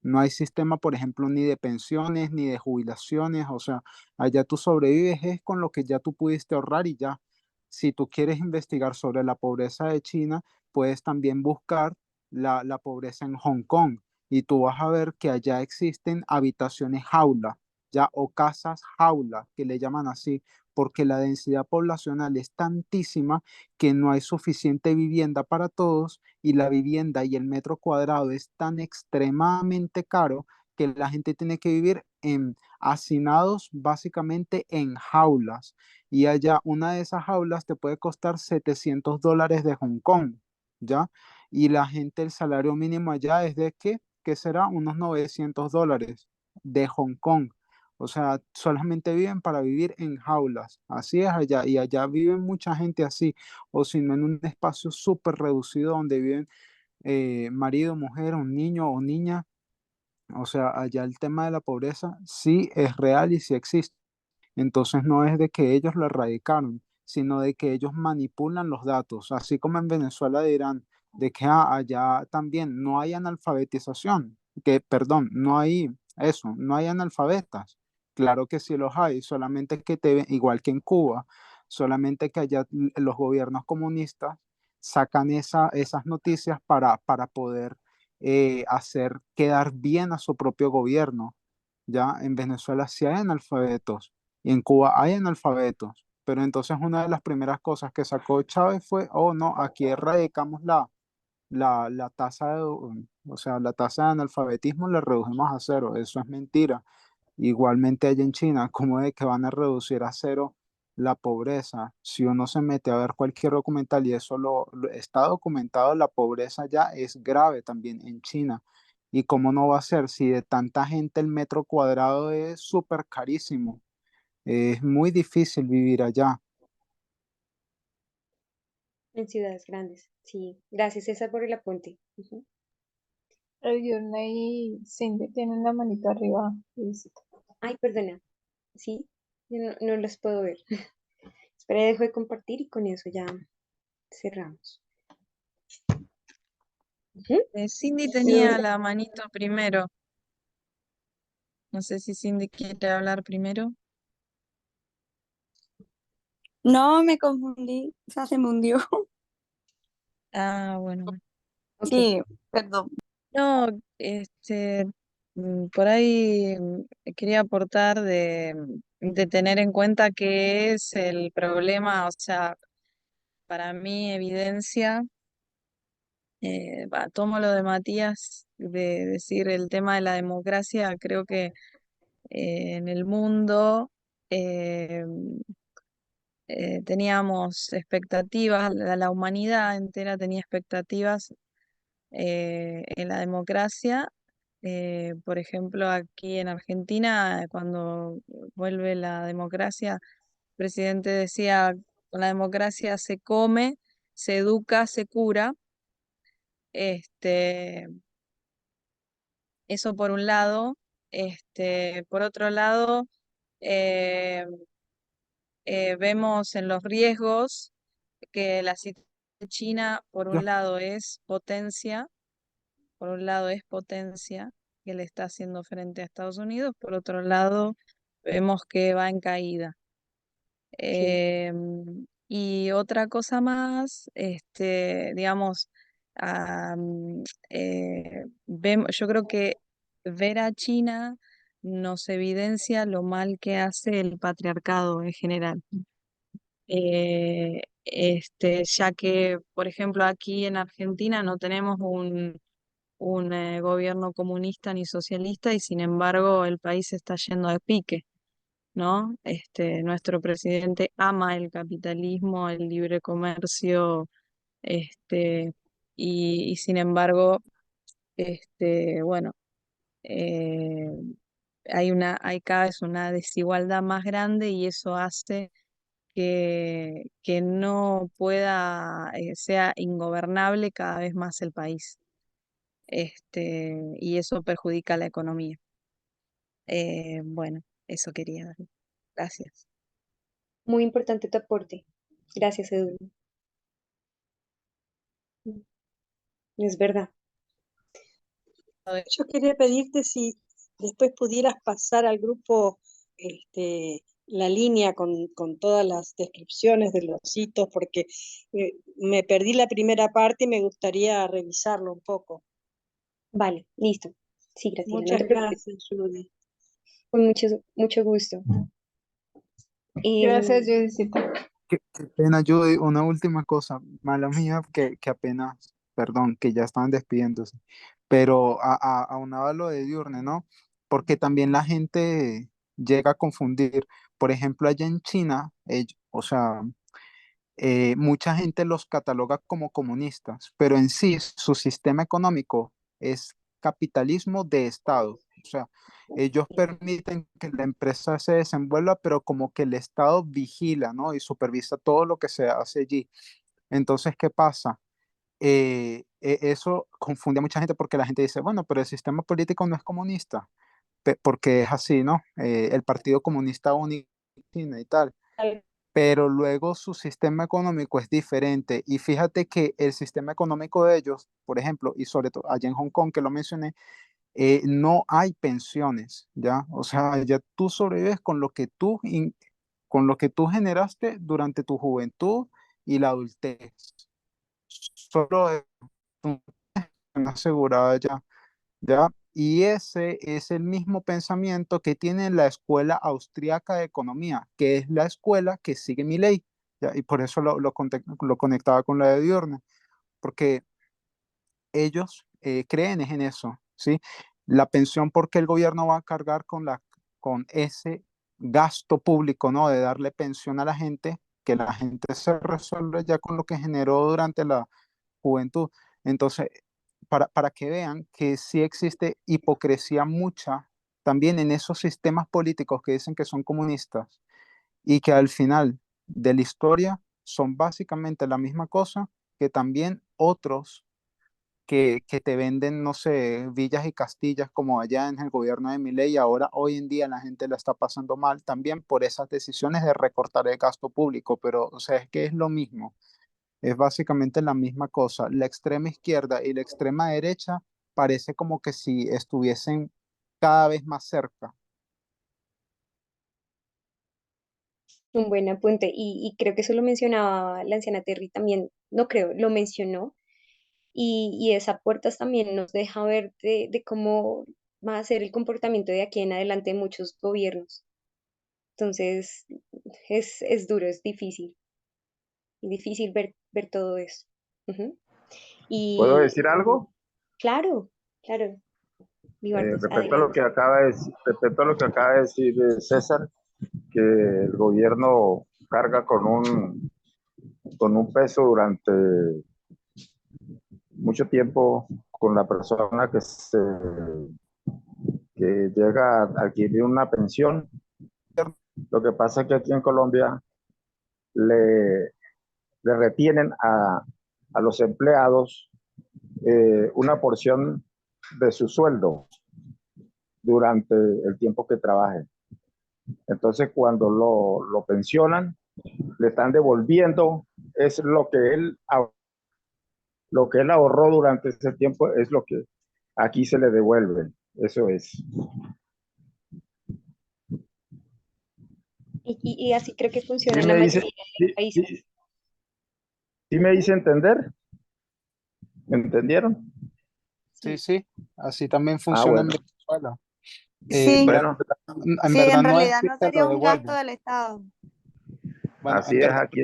No hay sistema, por ejemplo, ni de pensiones, ni de jubilaciones. O sea, allá tú sobrevives es con lo que ya tú pudiste ahorrar y ya. Si tú quieres investigar sobre la pobreza de China, puedes también buscar la pobreza en Hong Kong y tú vas a ver que allá existen habitaciones jaula, ya, o casas jaula, que le llaman así, porque la densidad poblacional es tantísima que no hay suficiente vivienda para todos y la vivienda y el metro cuadrado es tan extremadamente caro que la gente tiene que vivir en hacinados básicamente en jaulas. Y allá una de esas jaulas te puede costar $700 de Hong Kong, ¿ya? Y la gente, el salario mínimo allá es de ¿qué será? Unos $900 de Hong Kong. O sea, solamente viven para vivir en jaulas. Así es allá. Y allá viven mucha gente así. O si no, en un espacio súper reducido donde viven marido, mujer, un niño o niña. O sea, allá el tema de la pobreza sí es real y sí existe. Entonces no es de que ellos lo erradicaron, sino de que ellos manipulan los datos, así como en Venezuela dirán de que allá también no hay analfabetización, que perdón, no hay eso, no hay analfabetas. Claro que sí los hay, solamente que igual que en Cuba, solamente que allá los gobiernos comunistas sacan esas noticias para poder hacer quedar bien a su propio gobierno. Ya en Venezuela sí hay analfabetos y en Cuba hay analfabetos, pero entonces una de las primeras cosas que sacó Chávez fue, oh no, aquí erradicamos la tasa o sea, la tasa de analfabetismo la redujimos a cero. Eso es mentira. Igualmente allá en China, ¿cómo es que van a reducir a cero la pobreza? Si uno se mete a ver cualquier documental y eso está documentado, la pobreza ya es grave también en China. ¿Y cómo no va a ser si de tanta gente el metro cuadrado es súper carísimo? Es muy difícil vivir allá. En ciudades grandes, sí. Gracias, César, por el apunte. Ujú. Yurna y Cindy tienen la manito arriba. Felicito. Ay, perdona. Sí, yo no los puedo ver. Espera, dejo de compartir y con eso ya cerramos. Ujú. Cindy tenía Edu- la manito primero. No sé si Cindy quiere hablar primero. No, me confundí, o sea, se me hundió. Ah, bueno. Ok. Sí, perdón. No, por ahí quería aportar de tener en cuenta que es el problema, o sea, para mí evidencia, tomo lo de Matías, de decir el tema de la democracia, creo que en el mundo eh, teníamos expectativas, la humanidad entera tenía expectativas en la democracia. Por ejemplo, aquí en Argentina, cuando vuelve la democracia, el presidente decía, con la democracia se come, se educa, se cura. Este, eso por un lado. Por otro lado, eh, vemos en los riesgos que la situación de China, por un Ya. lado, es potencia. Por un lado es potencia que le está haciendo frente a Estados Unidos, por otro lado vemos que va en caída. Sí. Y otra cosa más, digamos, yo creo que ver a China nos evidencia lo mal que hace el patriarcado en general. Ya que, por ejemplo, aquí en Argentina no tenemos un gobierno comunista ni socialista y sin embargo el país está yendo a pique, ¿no? Nuestro presidente ama el capitalismo, el libre comercio, este, y sin embargo, bueno, eh, hay cada vez una desigualdad más grande y eso hace que no pueda, sea ingobernable cada vez más el país. Y eso perjudica la economía. Bueno, eso quería dar. Gracias. Muy importante tu aporte. Gracias, Edu. Es verdad. Yo quería pedirte si después pudieras pasar al grupo la línea con todas las descripciones de los hitos, porque me perdí la primera parte y me gustaría revisarlo un poco. Vale, listo. Sí, Graciela, no Muchas te preocupes, gracias, Judy. con mucho gusto. Gracias, Em, Judicita. Qué pena, Judy. Una última cosa, mala mía, que apenas, perdón, que ya estaban despidiéndose, pero aunado a lo de Diurne, ¿no? Porque también la gente llega a confundir. Por ejemplo, allá en China, o sea, mucha gente los cataloga como comunistas, pero en sí su sistema económico es capitalismo de Estado. O sea, ellos permiten que la empresa se desenvuelva, pero como que el Estado vigila, ¿no? Y supervisa todo lo que se hace allí. Entonces, ¿qué pasa? Eso confunde a mucha gente porque la gente dice, bueno, pero el sistema político no es comunista, porque es así, ¿no? El Partido Comunista Único y tal, pero luego su sistema económico es diferente. Y fíjate que el sistema económico de ellos, por ejemplo, y sobre todo allá en Hong Kong, que lo mencioné, no hay pensiones, ¿ya? O sea, ya tú sobrevives con lo que tú generaste durante tu juventud y la adultez. Solo es una asegurada ya. ¿Ya? Y ese es el mismo pensamiento que tiene la Escuela Austriaca de Economía, que es la escuela que sigue mi ley, ¿ya? Y por eso lo conectaba con la de Diurne, porque ellos creen es en eso, ¿sí? La pensión, porque el gobierno va a cargar con ese gasto público, ¿no? De darle pensión a la gente, que la gente se resuelve ya con lo que generó durante la juventud. Entonces, para que vean que sí existe hipocresía mucha también en esos sistemas políticos que dicen que son comunistas y que al final de la historia son básicamente la misma cosa que también otros que te venden, no sé, villas y castillas como allá en el gobierno de Milei, y ahora hoy en día la gente la está pasando mal también por esas decisiones de recortar el gasto público, pero o sea, es que es lo mismo. Es básicamente la misma cosa. La extrema izquierda y la extrema derecha parece como que si estuviesen cada vez más cerca. un buen apunte. Y creo que eso lo mencionaba la anciana Terry también, no creo, lo mencionó. Y esa puertas también nos deja ver de cómo va a ser el comportamiento de aquí en adelante de muchos gobiernos. Entonces, es duro, es difícil ver todo eso. Ujú. ¿Puedo Y decir algo? claro, claro, Vivantes, Respecto a lo adelante. que respecto a lo que acaba de decir César, que el gobierno carga con un peso durante mucho tiempo con la persona que llega a adquirir una pensión. Lo que pasa es que aquí en Colombia le, le retienen a los empleados una porción de su sueldo durante el tiempo que trabajen. Entonces, cuando lo pensionan, le están devolviendo, es lo que él ahorró durante ese tiempo, es lo que aquí se le devuelve. Eso es. Y así creo que funciona ¿Sí en la me dice, mayoría de sí, países. sí, sí me dice entender? ¿Me entendieron? Sí, Sí. sí, así también Ah, funciona en bueno. Venezuela. Sí, Pero Bueno, en sí, en verdad no es realidad que no te lo sería un gasto devuelven. del Estado. Bueno, así es aquí.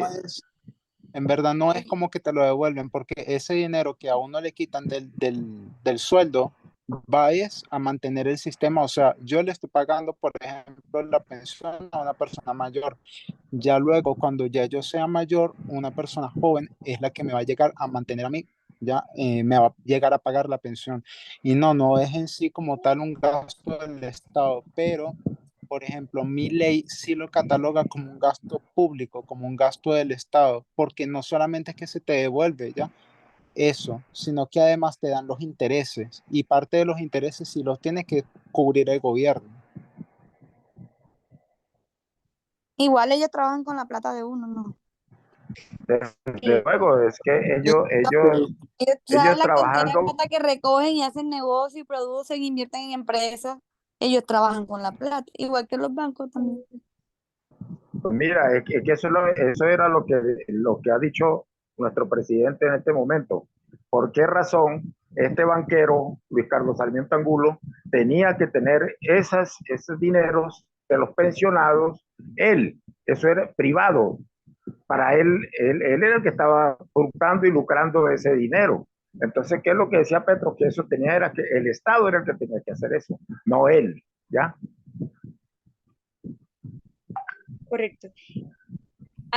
en verdad no es como que te lo devuelven, porque ese dinero que a uno le quitan del sueldo va es a mantener el sistema. O sea, yo le estoy pagando, por ejemplo, la pensión a una persona mayor. Ya luego, cuando ya yo sea mayor, una persona joven es la que me va a llegar a mantener a mí, ya me va a llegar a pagar la pensión. Y no es en sí como tal un gasto del Estado, pero, por ejemplo, mi ley sí lo cataloga como un gasto público, como un gasto del Estado, porque no solamente es que se te devuelve, ya eso, sino que además te dan los intereses, y parte de los intereses sí los tiene que cubrir el gobierno. Igual ellos trabajan con la plata de uno, ¿no? Desde luego, es que ¿Sabes ellos la cantidad de trabajando, plata que recogen y hacen negocio y producen, invierten en empresas? Ellos trabajan con la plata, igual que los bancos también. mira, es que eso era lo que ha dicho nuestro presidente en este momento. ¿Por qué razón este banquero, Luis Carlos Sarmiento Angulo, tenía que tener esos dineros de los pensionados? Él, eso era privado. Para él era el que estaba fructando y lucrando de ese dinero. Entonces, ¿qué es lo que decía Petro? Que eso tenía, era que el Estado era el que tenía que hacer eso, no él, ¿ya? Correcto.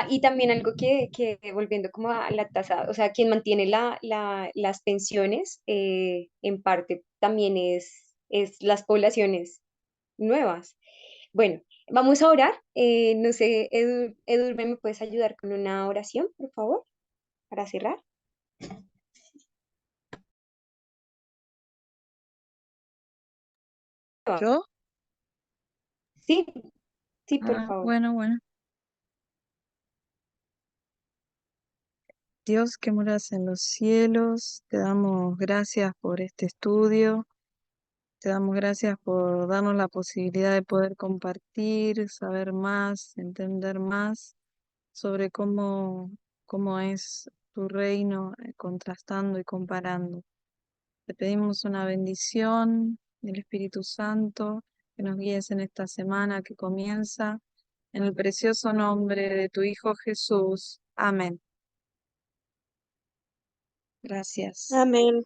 Y también algo que volviendo como a la tasa, o sea, quien mantiene las pensiones en parte también es las poblaciones nuevas. Bueno, vamos a orar. No sé, Edurne, ¿me puedes ayudar con una oración, por favor, para cerrar? ¿Yo? Sí, sí, por Ah, favor. bueno. Dios que moras en los cielos, te damos gracias por este estudio, te damos gracias por darnos la posibilidad de poder compartir, saber más, entender más sobre cómo es tu reino, contrastando y comparando. Te pedimos una bendición del Espíritu Santo, que nos guíes en esta semana que comienza, en el precioso nombre de tu Hijo Jesús. Amén. Gracias. Amén.